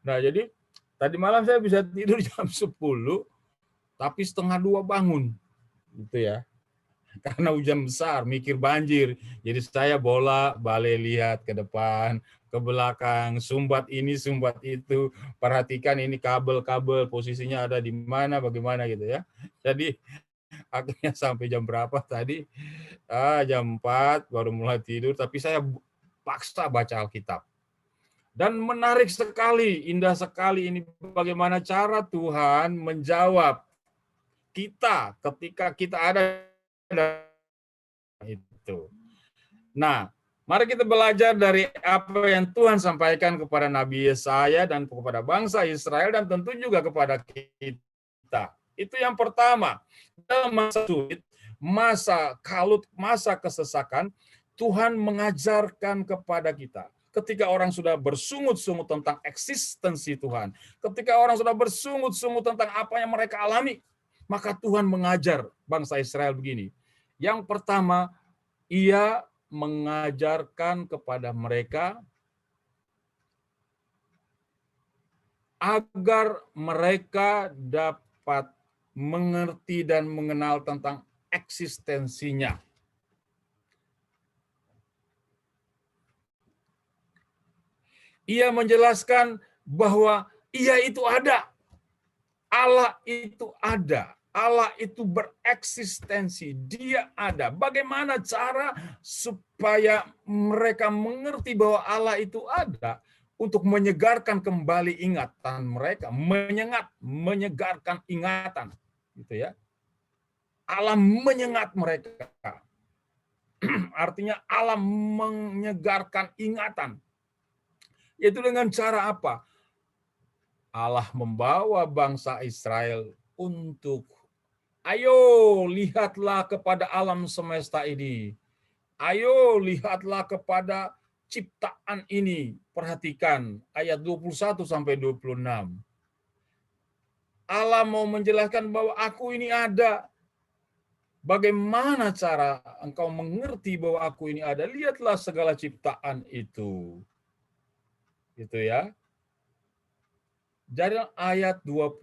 [SPEAKER 2] Nah, jadi tadi malam saya bisa tidur jam 10, tapi setengah 2 bangun. Gitu ya. Karena hujan besar, mikir banjir. Jadi saya balik lihat ke depan, ke belakang, sumbat ini, sumbat itu, perhatikan ini kabel-kabel, posisinya ada di mana, bagaimana gitu ya. Jadi akhirnya sampai jam berapa tadi? Jam 4 baru mulai tidur, tapi saya paksa baca Alkitab. Dan menarik sekali, indah sekali ini bagaimana cara Tuhan menjawab kita ketika kita ada itu. Nah, mari kita belajar dari apa yang Tuhan sampaikan kepada Nabi Yesaya dan kepada bangsa Israel dan tentu juga kepada kita. Itu yang pertama. Dalam masa sulit, masa kalut, masa kesesakan, Tuhan mengajarkan kepada kita. Ketika orang sudah bersungut-sungut tentang eksistensi Tuhan, ketika orang sudah bersungut-sungut tentang apa yang mereka alami, maka Tuhan mengajar bangsa Israel begini. Yang pertama, Ia mengajarkan kepada mereka agar mereka dapat mengerti dan mengenal tentang eksistensinya. Ia menjelaskan bahwa Ia itu ada. Allah itu ada. Allah itu bereksistensi, Dia ada. Bagaimana cara supaya mereka mengerti bahwa Allah itu ada? Untuk menyegarkan kembali ingatan mereka, menyegarkan ingatan, gitu ya. Allah menyengat mereka. Artinya Allah menyegarkan ingatan. Yaitu dengan cara apa? Allah membawa bangsa Israel untuk ayo lihatlah kepada alam semesta ini. Ayo lihatlah kepada ciptaan ini. Perhatikan ayat 21 sampai 26. Allah mau menjelaskan bahwa aku ini ada. Bagaimana cara engkau mengerti bahwa aku ini ada? Lihatlah segala ciptaan itu. Gitu ya. Jadi ayat 21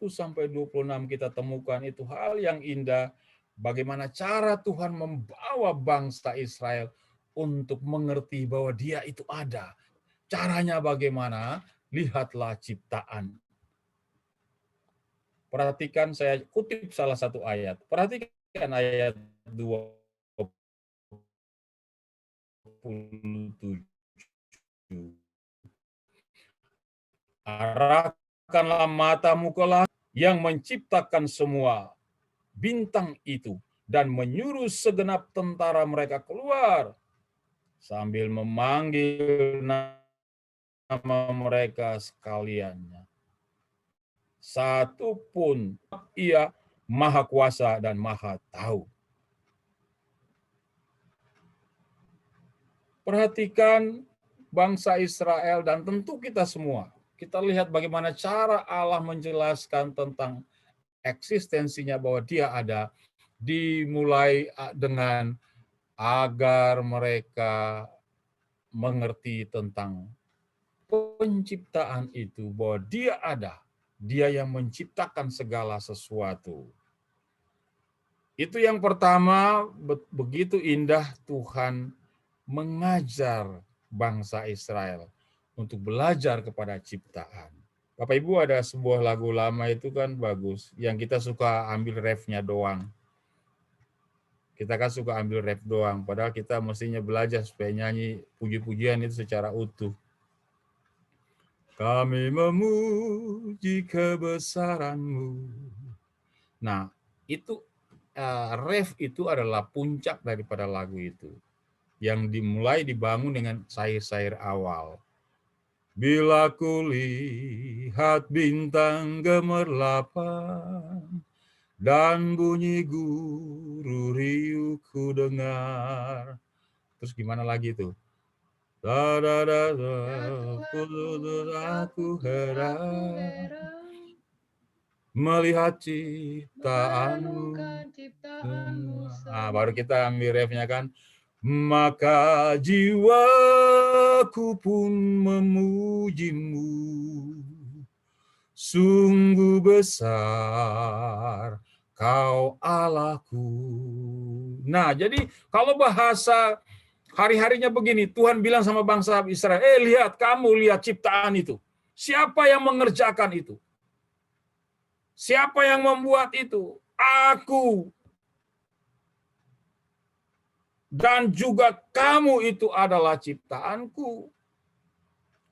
[SPEAKER 2] sampai 26 kita temukan itu hal yang indah. Bagaimana cara Tuhan membawa bangsa Israel untuk mengerti bahwa Dia itu ada. Caranya bagaimana? Lihatlah ciptaan. Perhatikan, saya kutip salah satu ayat. Perhatikan ayat 2. 27. Arahkanlah matamu ke langit yang menciptakan semua bintang itu dan menyuruh segenap tentara mereka keluar sambil memanggil nama mereka sekaliannya. Satu pun ia maha kuasa dan maha tahu. Perhatikan bangsa Israel dan tentu kita semua. Kita lihat bagaimana cara Allah menjelaskan tentang eksistensinya bahwa dia ada, dimulai dengan agar mereka mengerti tentang penciptaan itu, bahwa dia ada, dia yang menciptakan segala sesuatu. Itu yang pertama, begitu indah Tuhan mengajar bangsa Israel untuk belajar kepada ciptaan. Bapak Ibu, ada sebuah lagu lama itu kan bagus, yang kita suka ambil refnya doang. Kita kan suka ambil ref doang, padahal kita mestinya belajar supaya nyanyi puji-pujian itu secara utuh. Kami memuji kebesaran-Mu. Nah, itu ref itu adalah puncak daripada lagu itu, yang dimulai dibangun dengan syair-syair awal. Bila kulihat bintang gemerlapan dan bunyi guru riuh ku dengar. Terus gimana lagi tuh? Aku heran melihat ciptaanmu. Baru kita ambil refnya kan. Maka jiwaku pun memuji-Mu, sungguh besar Kau Allahku. Nah, jadi kalau bahasa hari-harinya begini, Tuhan bilang sama bangsa Israel, lihat, kamu lihat ciptaan itu. Siapa yang mengerjakan itu? Siapa yang membuat itu? Aku. Dan juga kamu itu adalah ciptaanku.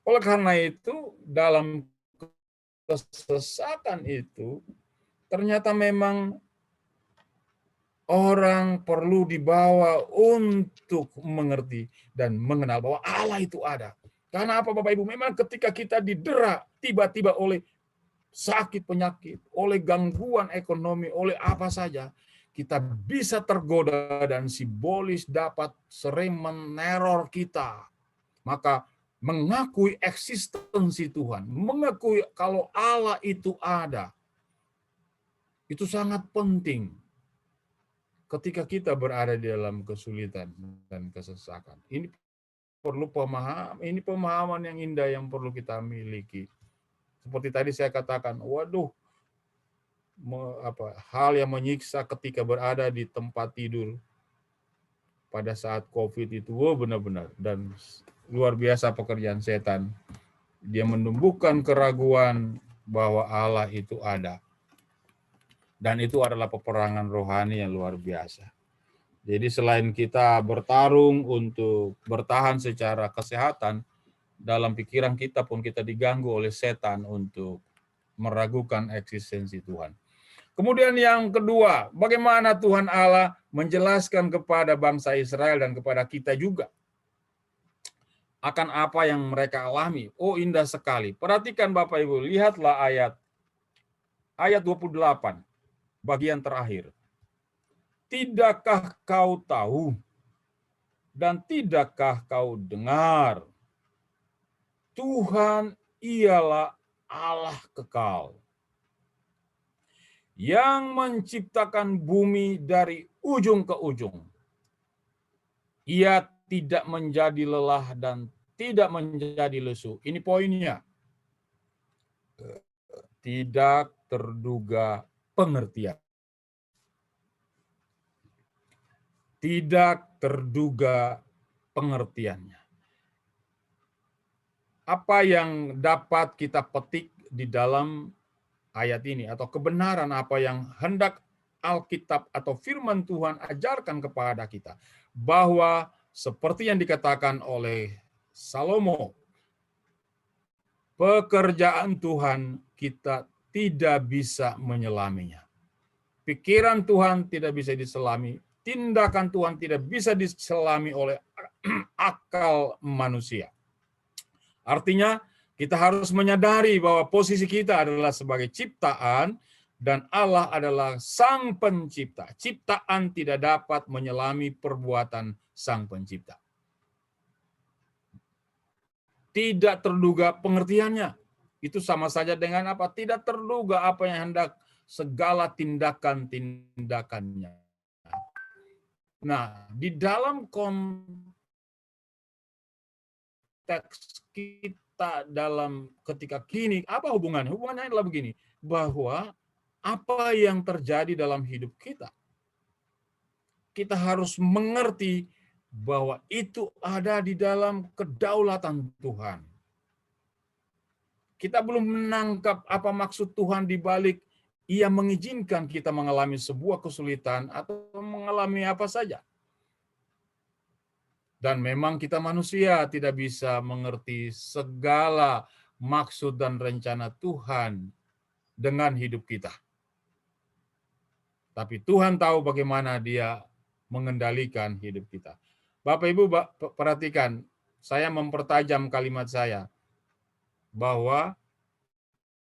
[SPEAKER 2] Oleh karena itu, dalam kesesatan itu, ternyata memang orang perlu dibawa untuk mengerti dan mengenal bahwa Allah itu ada. Karena apa Bapak Ibu? Memang ketika kita didera tiba-tiba oleh sakit penyakit, oleh gangguan ekonomi, oleh apa saja, kita bisa tergoda dan simbolis dapat sering meneror kita. Maka mengakui eksistensi Tuhan, mengakui kalau Allah itu ada, itu sangat penting ketika kita berada di dalam kesulitan dan kesesakan. Ini perlu pemahaman yang indah yang perlu kita miliki. Seperti tadi saya katakan, waduh, hal yang menyiksa ketika berada di tempat tidur pada saat COVID itu, benar-benar, dan luar biasa pekerjaan setan. Dia menumbuhkan keraguan bahwa Allah itu ada. Dan itu adalah peperangan rohani yang luar biasa. Jadi selain kita bertarung untuk bertahan secara kesehatan, dalam pikiran kita pun kita diganggu oleh setan untuk meragukan eksistensi Tuhan. Kemudian yang kedua, bagaimana Tuhan Allah menjelaskan kepada bangsa Israel dan kepada kita juga akan apa yang mereka alami. Oh, indah sekali. Perhatikan Bapak Ibu, lihatlah ayat 28, bagian terakhir. Tidakkah kau tahu dan tidakkah kau dengar? Tuhan ialah Allah kekal, yang menciptakan bumi dari ujung ke ujung. Ia tidak menjadi lelah dan tidak menjadi lesu. Ini poinnya. Tidak terduga pengertian. Tidak terduga pengertiannya. Apa yang dapat kita petik di dalam ayat ini, atau kebenaran apa yang hendak Alkitab atau firman Tuhan ajarkan kepada kita, bahwa Seperti yang dikatakan oleh Salomo, pekerjaan Tuhan kita tidak bisa menyelaminya. Pikiran Tuhan tidak bisa diselami, tindakan Tuhan tidak bisa diselami oleh akal manusia. Artinya, kita harus menyadari bahwa posisi kita adalah sebagai ciptaan dan Allah adalah Sang Pencipta. Ciptaan tidak dapat menyelami perbuatan Sang Pencipta. Tidak terduga pengertiannya. Itu sama saja dengan apa? Tidak terduga apa yang hendak segala tindakan-tindakannya. Nah, di dalam konteks kita dalam ketika kini, apa hubungannya? Hubungannya adalah begini, bahwa apa yang terjadi dalam hidup kita, kita harus mengerti bahwa itu ada di dalam kedaulatan Tuhan. Kita belum menangkap apa maksud Tuhan di balik Ia mengizinkan kita mengalami sebuah kesulitan atau mengalami apa saja. Dan memang kita manusia tidak bisa mengerti segala maksud dan rencana Tuhan dengan hidup kita. Tapi Tuhan tahu bagaimana Dia mengendalikan hidup kita. Bapak Ibu perhatikan, saya mempertajam kalimat saya bahwa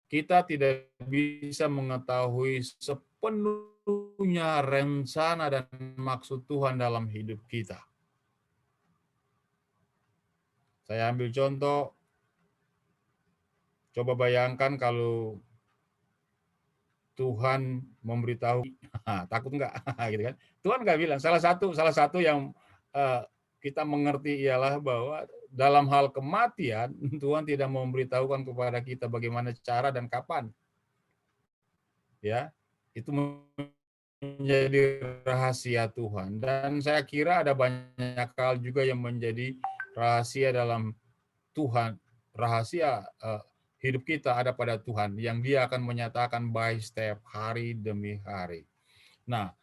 [SPEAKER 2] kita tidak bisa mengetahui sepenuhnya rencana dan maksud Tuhan dalam hidup kita. Saya ambil contoh, coba bayangkan kalau Tuhan memberitahu, takut enggak? Gitu kan? Tuhan enggak bilang. Salah satu yang kita mengerti ialah bahwa dalam hal kematian Tuhan tidak memberitahukan kepada kita bagaimana cara dan kapan. Ya, itu menjadi rahasia Tuhan. Dan saya kira ada banyak hal juga yang menjadi rahasia dalam Tuhan, rahasia hidup kita ada pada Tuhan yang Dia akan menyatakan by step hari demi hari. Nah,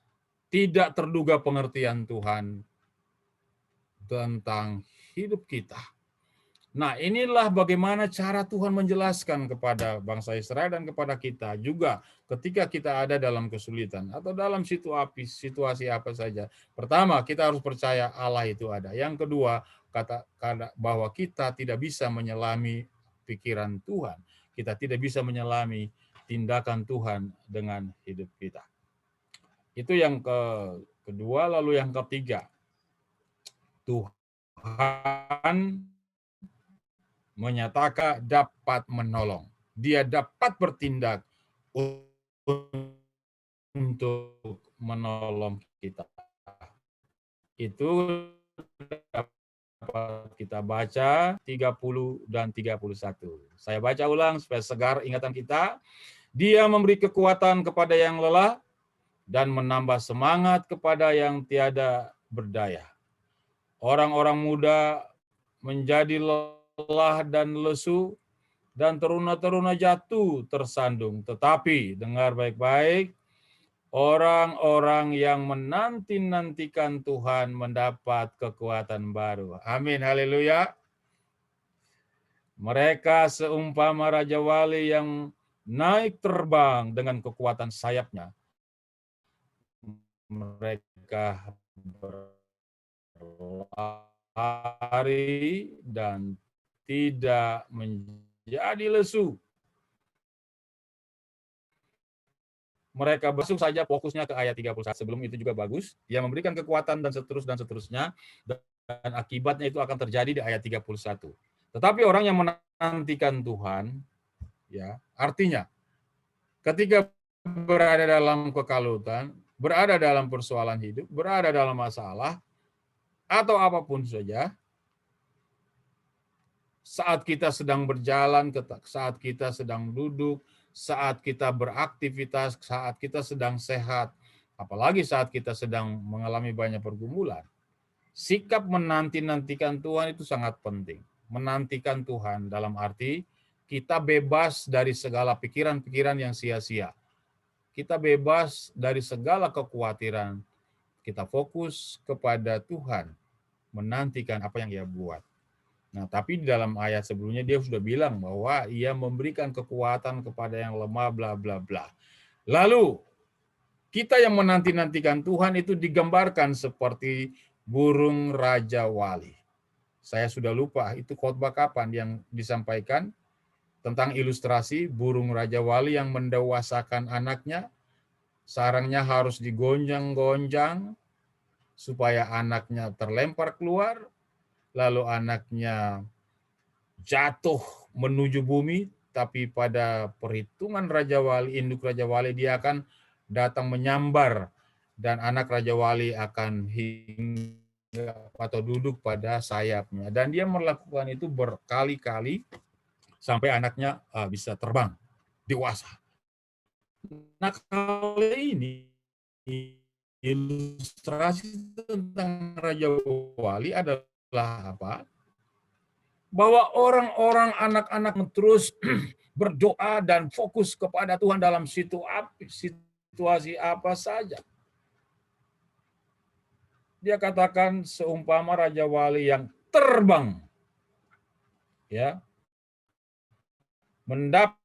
[SPEAKER 2] tidak terduga pengertian Tuhan tentang hidup kita. Nah, inilah bagaimana cara Tuhan menjelaskan kepada bangsa Israel dan kepada kita juga ketika kita ada dalam kesulitan atau dalam situasi apa saja. Pertama, kita harus percaya Allah itu ada. Yang kedua, kata bahwa kita tidak bisa menyelami pikiran Tuhan. Kita tidak bisa menyelami tindakan Tuhan dengan hidup kita. Itu yang kedua, lalu yang ketiga. Tuhan menyatakan dapat menolong. Dia dapat bertindak untuk menolong kita. Itu dapat kita baca 30 dan 31. Saya baca ulang supaya segar ingatan kita. Dia memberi kekuatan kepada yang lelah dan menambah semangat kepada yang tiada berdaya. Orang-orang muda menjadi lelah dan lesu, dan teruna-teruna jatuh tersandung. Tetapi, dengar baik-baik, orang-orang yang menanti-nantikan Tuhan mendapat kekuatan baru. Amin, haleluya. Mereka seumpama Raja Wali yang naik terbang dengan kekuatan sayapnya. Mereka berlari dan tidak menjadi lesu. Mereka besuk saja, fokusnya ke ayat 31. Sebelum itu juga bagus. Dia memberikan kekuatan dan seterusnya. Dan akibatnya itu akan terjadi di ayat 31. Tetapi orang yang menantikan Tuhan, ya, artinya ketika berada dalam kekalutan, berada dalam persoalan hidup, berada dalam masalah, atau apapun saja, saat kita sedang berjalan, saat kita sedang duduk, saat kita beraktivitas, saat kita sedang sehat, apalagi saat kita sedang mengalami banyak pergumulan, sikap menanti-nantikan Tuhan itu sangat penting. Menantikan Tuhan dalam arti kita bebas dari segala pikiran-pikiran yang sia-sia. Kita bebas dari segala kekhawatiran. Kita fokus kepada Tuhan. menantikan apa yang ia buat. Nah, tapi di dalam ayat sebelumnya dia sudah bilang bahwa ia memberikan kekuatan kepada yang lemah, bla bla bla. Lalu kita yang menanti-nantikan Tuhan itu digambarkan seperti burung Raja Wali. Saya sudah lupa itu khotbah kapan yang disampaikan tentang ilustrasi burung Raja Wali yang mendewasakan anaknya. Sarangnya harus digonjang-gonjang supaya anaknya terlempar keluar, lalu anaknya jatuh menuju bumi, tapi pada perhitungan Raja Wali, induk Raja Wali, dia akan datang menyambar dan anak Raja Wali akan hingga atau duduk pada sayapnya. Dan dia melakukan itu berkali-kali sampai anaknya bisa terbang, dewasa. Nah, kali ini ilustrasi tentang Raja Wali adalah apa? Bahwa orang-orang anak-anak terus berdoa dan fokus kepada Tuhan dalam situasi apa saja. Dia katakan seumpama Raja Wali yang terbang, ya, mendapat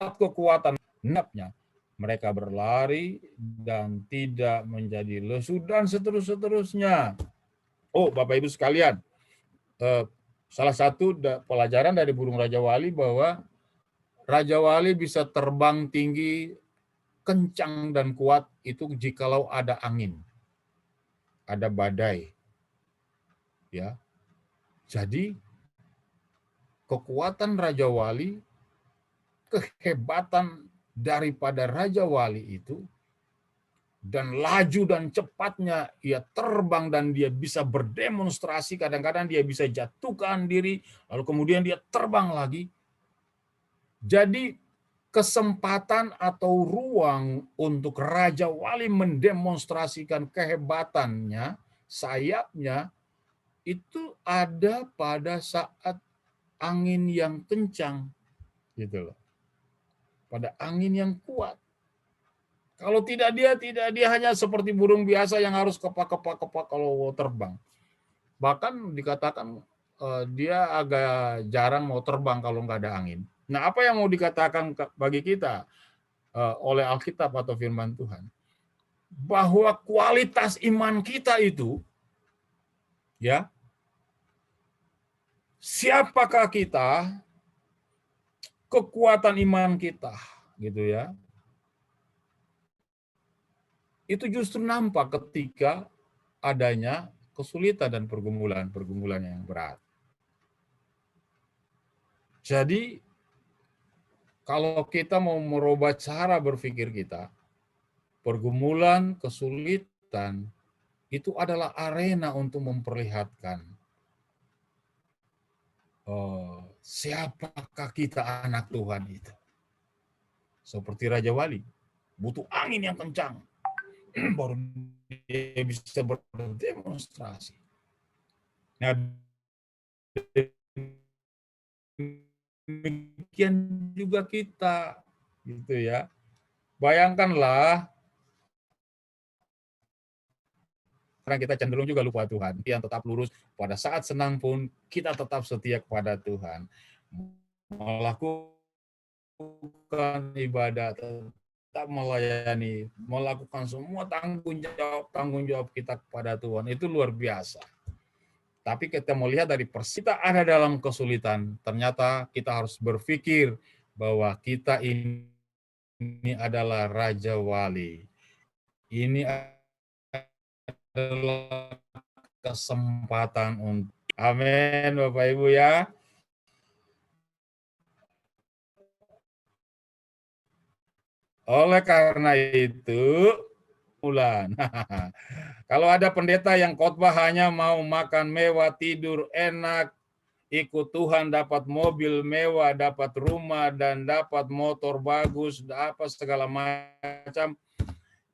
[SPEAKER 2] kekuatan genapnya. Mereka berlari dan tidak menjadi lesu dan seterusnya. Oh, Bapak Ibu sekalian, salah satu pelajaran dari burung Raja Wali bahwa Raja Wali bisa terbang tinggi, kencang dan kuat itu jikalau ada angin, ada badai. Ya. Jadi kekuatan Raja Wali, kehebatan daripada Raja Wali itu, dan laju dan cepatnya ia terbang dan dia bisa berdemonstrasi, kadang-kadang dia bisa jatuhkan diri, lalu kemudian dia terbang lagi. Jadi kesempatan atau ruang untuk Raja Wali mendemonstrasikan kehebatannya, sayapnya, itu ada pada saat angin yang kencang, gitu loh. Pada angin yang kuat. Kalau tidak dia hanya seperti burung biasa yang harus kepak kalau terbang. Bahkan dikatakan dia agak jarang mau terbang kalau nggak ada angin. Nah, apa yang mau dikatakan bagi kita oleh Alkitab atau firman Tuhan? Bahwa kualitas iman kita itu, ya, siapakah kita, kekuatan iman kita, gitu ya. Itu justru nampak ketika adanya kesulitan dan pergumulan yang berat. Jadi kalau kita mau merubah cara berpikir kita, pergumulan, kesulitan itu adalah arena untuk memperlihatkan siapakah kita anak Tuhan itu. Seperti Raja Wali, butuh angin yang kencang baru dia bisa berdemonstrasi. Nah, demikian juga kita, gitu ya. Bayangkanlah, karena kita cenderung juga lupa Tuhan, yang tetap lurus pada saat senang pun kita tetap setia kepada Tuhan, melakukan ibadah, tetap melayani, melakukan semua tanggung jawab kita kepada Tuhan, itu luar biasa. Tapi kita melihat dari kita ada dalam kesulitan, ternyata kita harus berpikir bahwa kita ini adalah Raja Wali. Ini adalah kesempatan untuk amin, Bapak Ibu ya. Oleh karena itu, bulan. Kalau ada pendeta yang khotbah hanya mau makan mewah, tidur enak, ikut Tuhan, dapat mobil mewah, dapat rumah, dan dapat motor bagus, apa segala macam,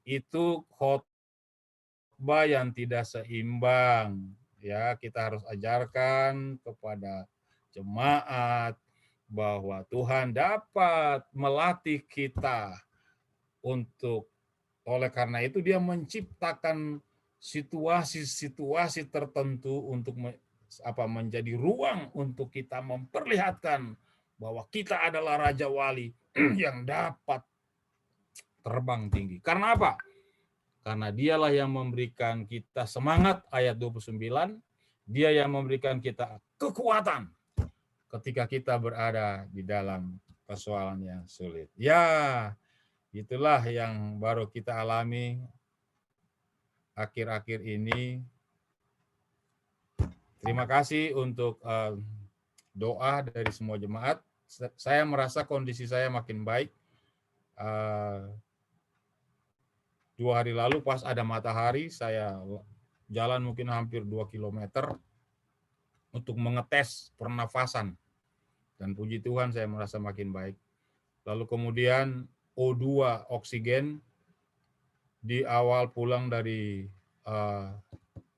[SPEAKER 2] itu khotbah yang tidak seimbang. Ya, kita harus ajarkan kepada jemaat bahwa Tuhan dapat melatih kita untuk Oleh karena itu dia menciptakan situasi-situasi tertentu untuk menjadi ruang untuk kita memperlihatkan bahwa kita adalah Raja Wali yang dapat terbang tinggi. Karena apa? Karena dialah yang memberikan kita semangat, ayat 29, dia yang memberikan kita kekuatan ketika kita berada di dalam persoalan yang sulit. Ya, itulah yang baru kita alami akhir-akhir ini. Terima kasih untuk doa dari semua jemaat. Saya merasa kondisi saya makin baik. 2 hari lalu pas ada matahari, saya jalan mungkin hampir 2 kilometer untuk mengetes pernafasan. Dan puji Tuhan saya merasa makin baik. Lalu kemudian O2 oksigen di awal pulang dari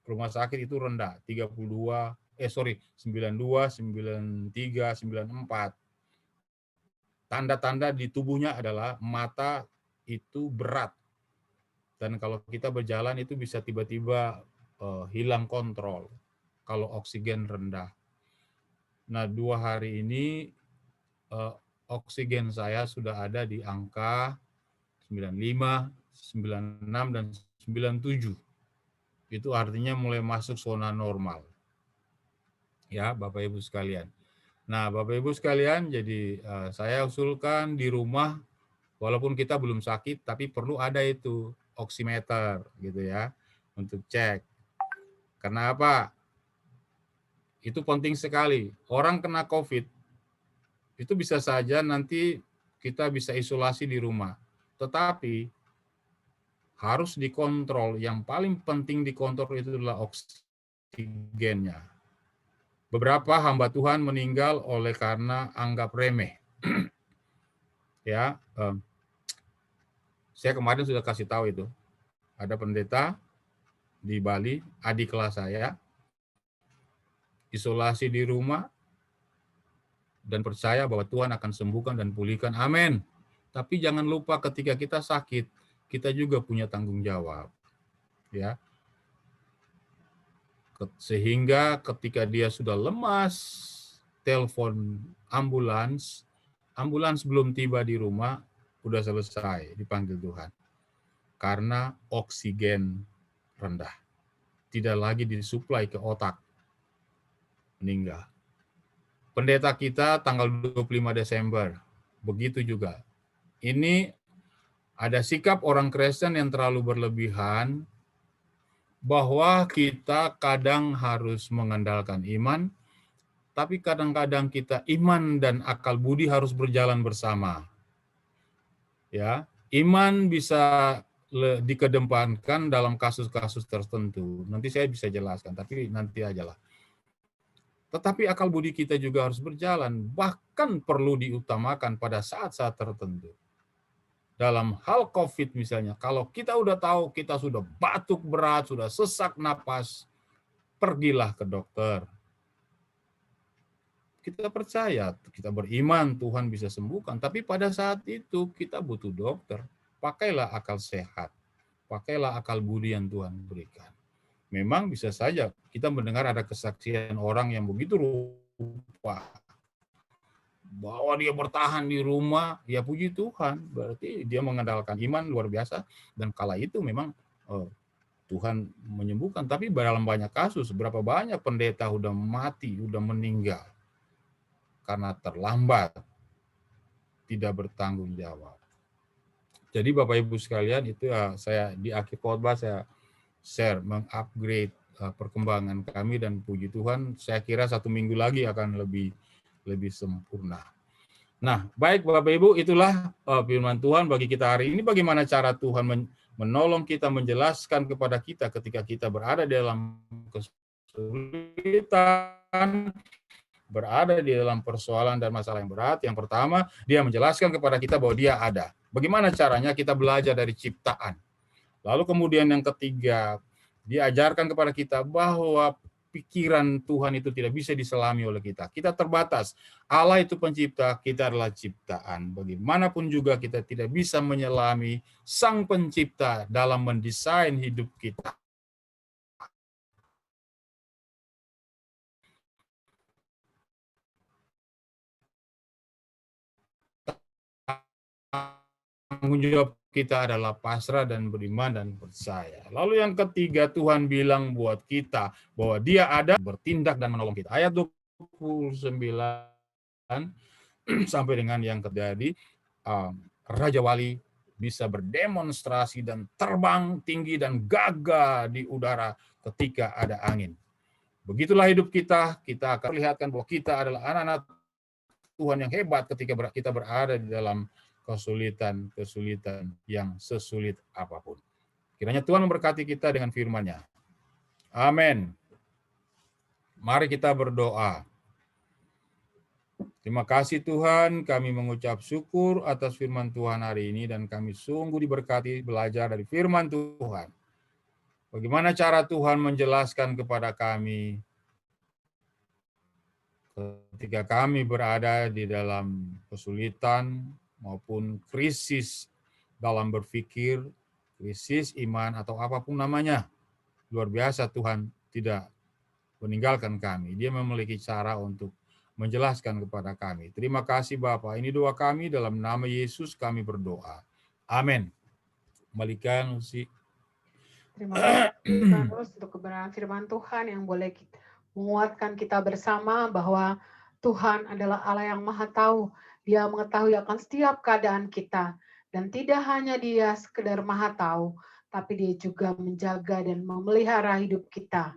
[SPEAKER 2] rumah sakit itu rendah, 92, 92, 93, 94. Tanda-tanda di tubuhnya adalah mata itu berat. Dan kalau kita berjalan itu bisa tiba-tiba hilang kontrol kalau oksigen rendah. Nah, 2 hari ini oksigen saya sudah ada di angka 95, 96, dan 97. Itu artinya mulai masuk zona normal. Ya, Bapak Ibu sekalian. Nah, Bapak Ibu sekalian, jadi saya usulkan di rumah, walaupun kita belum sakit, tapi perlu ada itu oximeter gitu ya, untuk cek. Karena apa? Itu penting sekali. Orang kena COVID, itu bisa saja nanti kita bisa isolasi di rumah. Tetapi harus dikontrol. Yang paling penting dikontrol itu adalah oksigennya. Beberapa hamba Tuhan meninggal oleh karena anggap remeh. Ya, saya kemarin sudah kasih tahu itu. Ada pendeta di Bali, adik kelas saya, isolasi di rumah, dan percaya bahwa Tuhan akan sembuhkan dan pulihkan. Amin. Tapi jangan lupa ketika kita sakit, kita juga punya tanggung jawab. Ya. Sehingga ketika dia sudah lemas, telepon ambulans, ambulans belum tiba di rumah, udah selesai dipanggil Tuhan. Karena oksigen rendah. Tidak lagi disuplai ke otak. Meninggal. Pendeta kita tanggal 25 Desember. Begitu juga. Ini ada sikap orang Kristen yang terlalu berlebihan, bahwa kita kadang harus mengandalkan iman, tapi kadang-kadang kita iman dan akal budi harus berjalan bersama. Ya, iman bisa dikedepankan dalam kasus-kasus tertentu. Nanti saya bisa jelaskan, tapi nanti ajalah. Tetapi akal budi kita juga harus berjalan, bahkan perlu diutamakan pada saat-saat tertentu. Dalam hal COVID misalnya, kalau kita udah tahu kita sudah batuk berat, sudah sesak napas, pergilah ke dokter. Kita percaya, kita beriman Tuhan bisa sembuhkan, tapi pada saat itu kita butuh dokter. Pakailah akal sehat, pakailah akal budi yang Tuhan berikan. Memang bisa saja kita mendengar ada kesaksian orang yang begitu rupa, bahwa dia bertahan di rumah, ya puji Tuhan, berarti dia mengandalkan iman luar biasa, dan kala itu memang Tuhan menyembuhkan. Tapi dalam banyak kasus, berapa banyak pendeta udah mati, udah meninggal, karena terlambat, tidak bertanggung jawab. Jadi Bapak Ibu sekalian, itu saya di akhir khotbah saya share, mengupgrade perkembangan kami, dan puji Tuhan, saya kira 1 minggu lagi akan lebih sempurna. Nah, baik Bapak Ibu, itulah firman Tuhan bagi kita hari ini. Bagaimana cara Tuhan menolong kita, menjelaskan kepada kita ketika kita berada dalam kesulitan, berada di dalam persoalan dan masalah yang berat. Yang pertama, dia menjelaskan kepada kita bahwa dia ada. Bagaimana caranya? Kita belajar dari ciptaan. Lalu kemudian yang ketiga, diajarkan kepada kita bahwa pikiran Tuhan itu tidak bisa diselami oleh kita. Kita terbatas. Allah itu pencipta, kita adalah ciptaan. Bagaimanapun juga kita tidak bisa menyelami Sang Pencipta dalam mendesain hidup kita. Tanggung jawab kita adalah pasrah dan beriman dan percaya. Lalu yang ketiga, Tuhan bilang buat kita bahwa Dia ada, bertindak dan menolong kita. Ayat 29 sampai dengan yang terjadi, Raja Wali bisa berdemonstrasi dan terbang tinggi dan gagah di udara ketika ada angin. Begitulah hidup kita. Kita akan perlihatkan bahwa kita adalah anak-anak Tuhan yang hebat ketika kita berada di dalam kesulitan yang sesulit apapun. Kiranya Tuhan memberkati kita dengan firman-Nya. Amin. Mari kita berdoa. Terima kasih Tuhan, kami mengucap syukur atas firman Tuhan hari ini dan kami sungguh diberkati belajar dari firman Tuhan. Bagaimana cara Tuhan menjelaskan kepada kami ketika kami berada di dalam kesulitan maupun krisis dalam berpikir, krisis iman atau apapun namanya. Luar biasa Tuhan tidak meninggalkan kami. Dia memiliki cara untuk menjelaskan kepada kami. Terima kasih Bapa. Ini doa kami dalam nama Yesus kami berdoa. Amin. Kembalikan Usi.
[SPEAKER 1] Terima kasih Tuhan untuk kebenaran firman Tuhan yang boleh menguatkan kita bersama bahwa Tuhan adalah Allah yang Maha Tahu. Dia mengetahui akan setiap keadaan kita. Dan tidak hanya Dia sekedar Maha Tahu, tapi Dia juga menjaga dan memelihara hidup kita.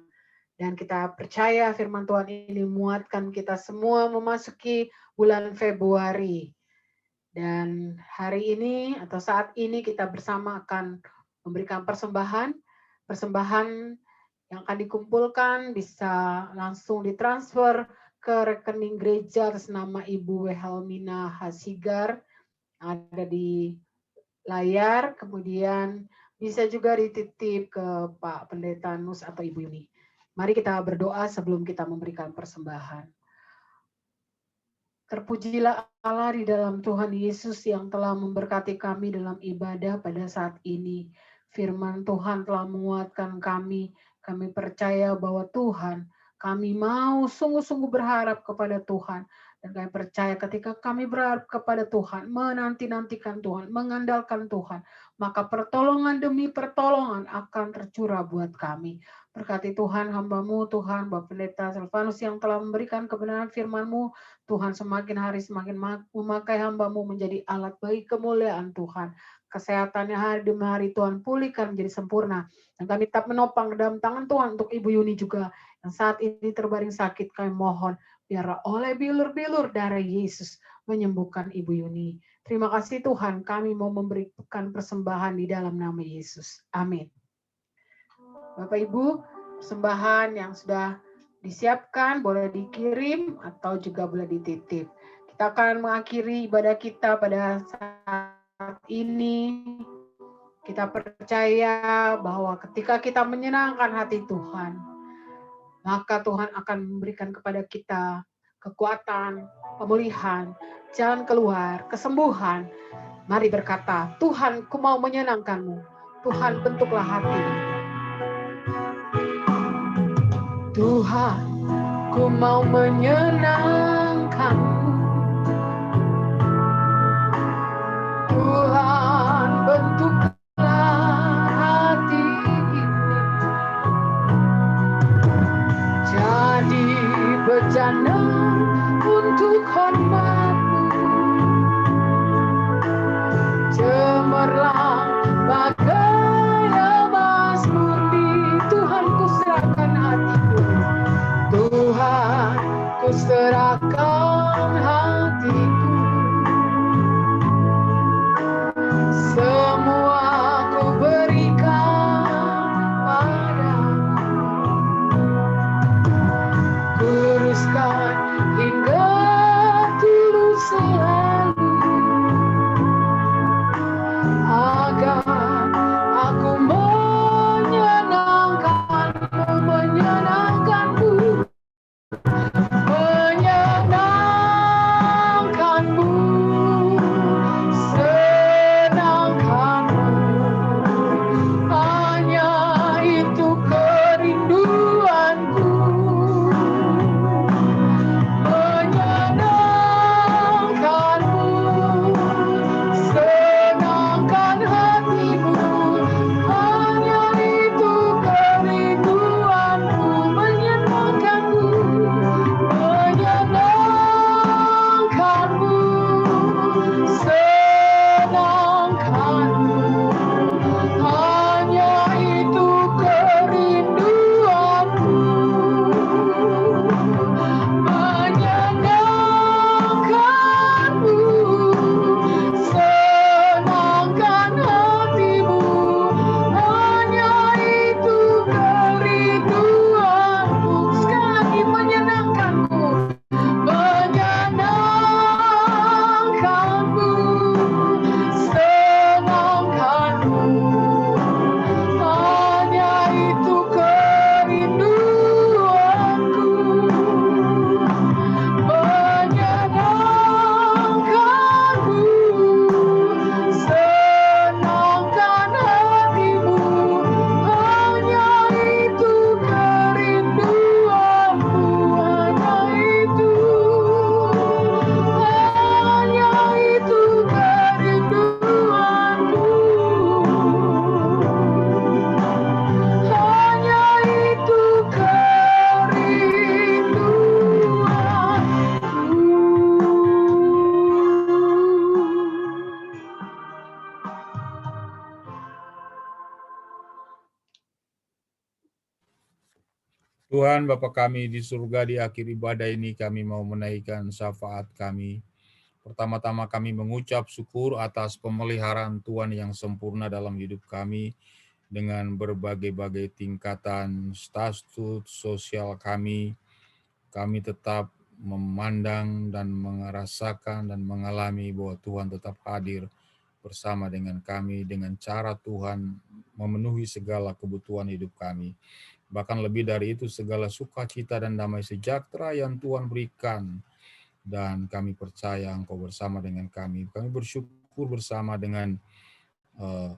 [SPEAKER 1] Dan kita percaya firman Tuhan ini menguatkan kita semua memasuki bulan Februari. Dan hari ini atau saat ini kita bersama akan memberikan persembahan. Persembahan yang akan dikumpulkan bisa langsung ditransfer ke rekening gereja atas nama Ibu Wilhelmina Hasigar ada di layar, kemudian bisa juga dititip ke Pak Pendeta Nus atau Ibu Yuni. Mari kita berdoa sebelum kita memberikan persembahan. Terpujilah Allah di dalam Tuhan Yesus yang telah memberkati kami dalam ibadah pada saat ini. Firman Tuhan telah menguatkan kami. Kami percaya bahwa Tuhan, kami mau sungguh-sungguh berharap kepada Tuhan. Dan kami percaya ketika kami berharap kepada Tuhan, menanti-nantikan Tuhan, mengandalkan Tuhan, maka pertolongan demi pertolongan akan tercurah buat kami. Berkati Tuhan hamba-Mu, Tuhan Bapak Pendeta Silvanus yang telah memberikan kebenaran firman-Mu. Tuhan semakin hari semakin memakai hamba-Mu menjadi alat bagi kemuliaan Tuhan. Kesehatannya hari demi hari Tuhan pulihkan menjadi sempurna. Dan kami tetap menopang dalam tangan Tuhan untuk Ibu Yuni juga yang saat ini terbaring sakit. Kami mohon biarlah oleh bilur-bilur darah Yesus menyembuhkan Ibu Yuni. Terima kasih Tuhan, kami mau memberikan persembahan di dalam nama Yesus. Amin. Bapak Ibu, persembahan yang sudah disiapkan boleh dikirim atau juga boleh dititip. Kita akan mengakhiri ibadah kita pada saat ini. Kita percaya bahwa ketika kita menyenangkan hati Tuhan, maka Tuhan akan memberikan kepada kita kekuatan, pemulihan, jalan keluar, kesembuhan. Mari berkata, Tuhan, ku mau menyenangkan-Mu. Tuhan, bentuklah hati. Tuhan, ku mau menyenangkan-Mu. Tuhan, bentuklah hati ini. Jadi bejana untuk hormat-Mu. Cemerlang bagai emas murni. Tuhan, ku serahkan hatiku. Tuhan, ku serahkan hatiku. Semua ku berikan padamu. Kuruskan hingga tulus selalu, agar aku menyenangkan-Mu, menyenangkan-Mu.
[SPEAKER 2] Tuhan, Bapa kami di surga, di akhir ibadah ini kami mau menaikkan syafaat kami. Pertama-tama kami mengucap syukur atas pemeliharaan Tuhan yang sempurna dalam hidup kami dengan berbagai-bagai tingkatan status sosial kami. Kami tetap memandang dan merasakan dan mengalami bahwa Tuhan tetap hadir bersama dengan kami dengan cara Tuhan memenuhi segala kebutuhan hidup kami. Bahkan lebih dari itu, segala sukacita dan damai sejahtera yang Tuhan berikan. Dan kami percaya Engkau bersama dengan kami. Kami bersyukur bersama dengan uh,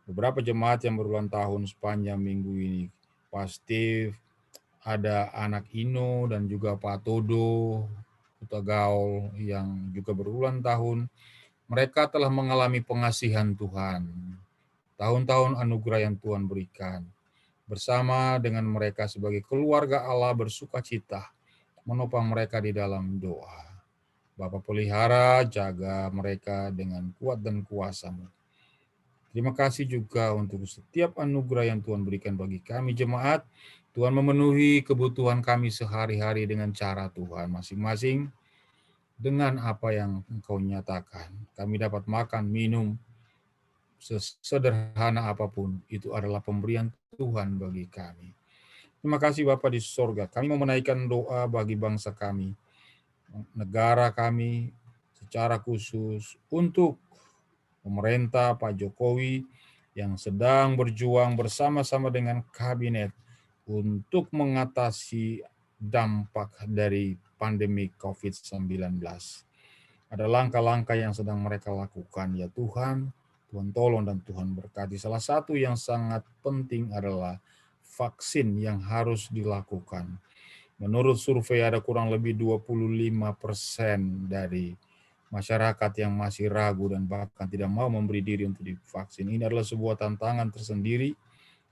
[SPEAKER 2] beberapa jemaat yang berulang tahun sepanjang minggu ini. Pak Steve, ada anak Ino dan juga Pak Todo, Kuta Gaul yang juga berulang tahun. Mereka telah mengalami pengasihan Tuhan. Tahun-tahun anugerah yang Tuhan berikan. Bersama dengan mereka sebagai keluarga Allah bersukacita menopang mereka di dalam doa. Bapa pelihara, jaga mereka dengan kuat dan kuasa-Mu. Terima kasih juga untuk setiap anugerah yang Tuhan berikan bagi kami jemaat. Tuhan memenuhi kebutuhan kami sehari-hari dengan cara Tuhan masing-masing dengan apa yang Engkau nyatakan. Kami dapat makan, minum, sesederhana apapun, itu adalah pemberian Tuhan bagi kami. Terima kasih Bapa di sorga. Kami mau menaikkan doa bagi bangsa kami, negara kami secara khusus untuk pemerintah Pak Jokowi yang sedang berjuang bersama-sama dengan kabinet untuk mengatasi dampak dari pandemi COVID-19. Ada langkah-langkah yang sedang mereka lakukan. Ya Tuhan, Tuhan tolong dan Tuhan berkati. Salah satu yang sangat penting adalah vaksin yang harus dilakukan. Menurut survei ada kurang lebih 25% dari masyarakat yang masih ragu dan bahkan tidak mau memberi diri untuk divaksin. Ini adalah sebuah tantangan tersendiri,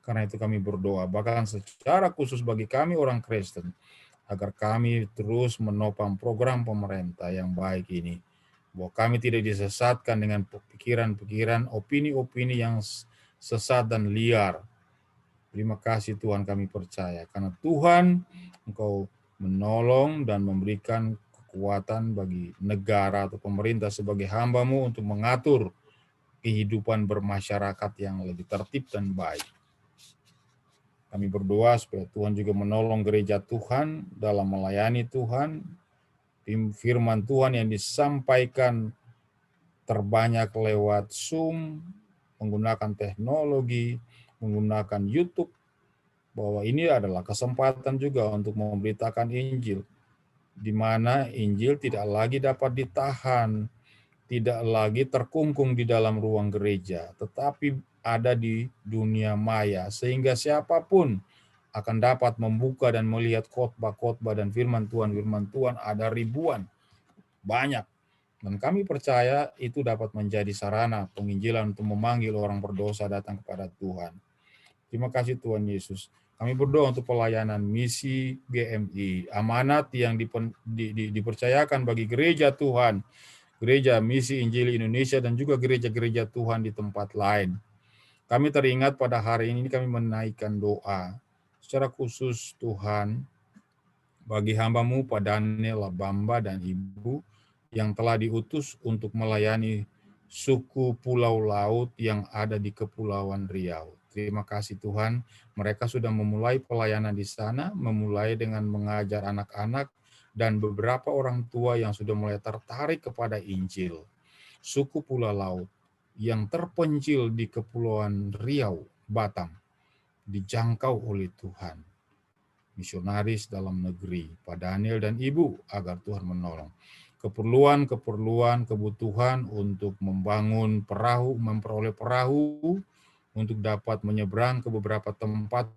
[SPEAKER 2] karena itu kami berdoa, bahkan secara khusus bagi kami orang Kristen, agar kami terus menopang program pemerintah yang baik ini. Bahwa kami tidak disesatkan dengan pikiran-pikiran, opini-opini yang sesat dan liar. Terima kasih Tuhan, kami percaya. Karena Tuhan, Engkau menolong dan memberikan kekuatan bagi negara atau pemerintah sebagai hamba-Mu untuk mengatur kehidupan bermasyarakat yang lebih tertib dan baik. Kami berdoa supaya Tuhan juga menolong gereja Tuhan dalam melayani Tuhan. Firman Tuhan yang disampaikan terbanyak lewat Zoom, menggunakan teknologi, menggunakan YouTube, bahwa ini adalah kesempatan juga untuk memberitakan Injil, di mana Injil tidak lagi dapat ditahan, tidak lagi terkungkung di dalam ruang gereja, tetapi ada di dunia maya, sehingga siapapun akan dapat membuka dan melihat khotbah-khotbah dan firman Tuhan ada ribuan, banyak. Dan kami percaya itu dapat menjadi sarana penginjilan untuk memanggil orang berdosa datang kepada Tuhan. Terima kasih Tuhan Yesus. Kami berdoa untuk pelayanan misi GMI, amanat yang dipercayakan bagi gereja Tuhan, gereja misi Injil Indonesia dan juga gereja-gereja Tuhan di tempat lain. Kami teringat pada hari ini kami menaikkan doa secara khusus Tuhan bagi hamba-Mu Pak Daniel Labamba dan Ibu yang telah diutus untuk melayani suku Pulau Laut yang ada di Kepulauan Riau. Terima kasih Tuhan, mereka sudah memulai pelayanan di sana, memulai dengan mengajar anak-anak dan beberapa orang tua yang sudah mulai tertarik kepada Injil. Suku Pulau Laut yang terpencil di Kepulauan Riau, Batam, dijangkau oleh Tuhan. Misionaris dalam negeri, Pak Daniel dan Ibu, agar Tuhan menolong. Keperluan, kebutuhan untuk membangun perahu, memperoleh perahu, untuk dapat menyeberang ke beberapa tempat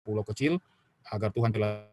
[SPEAKER 2] pulau kecil, agar Tuhan telah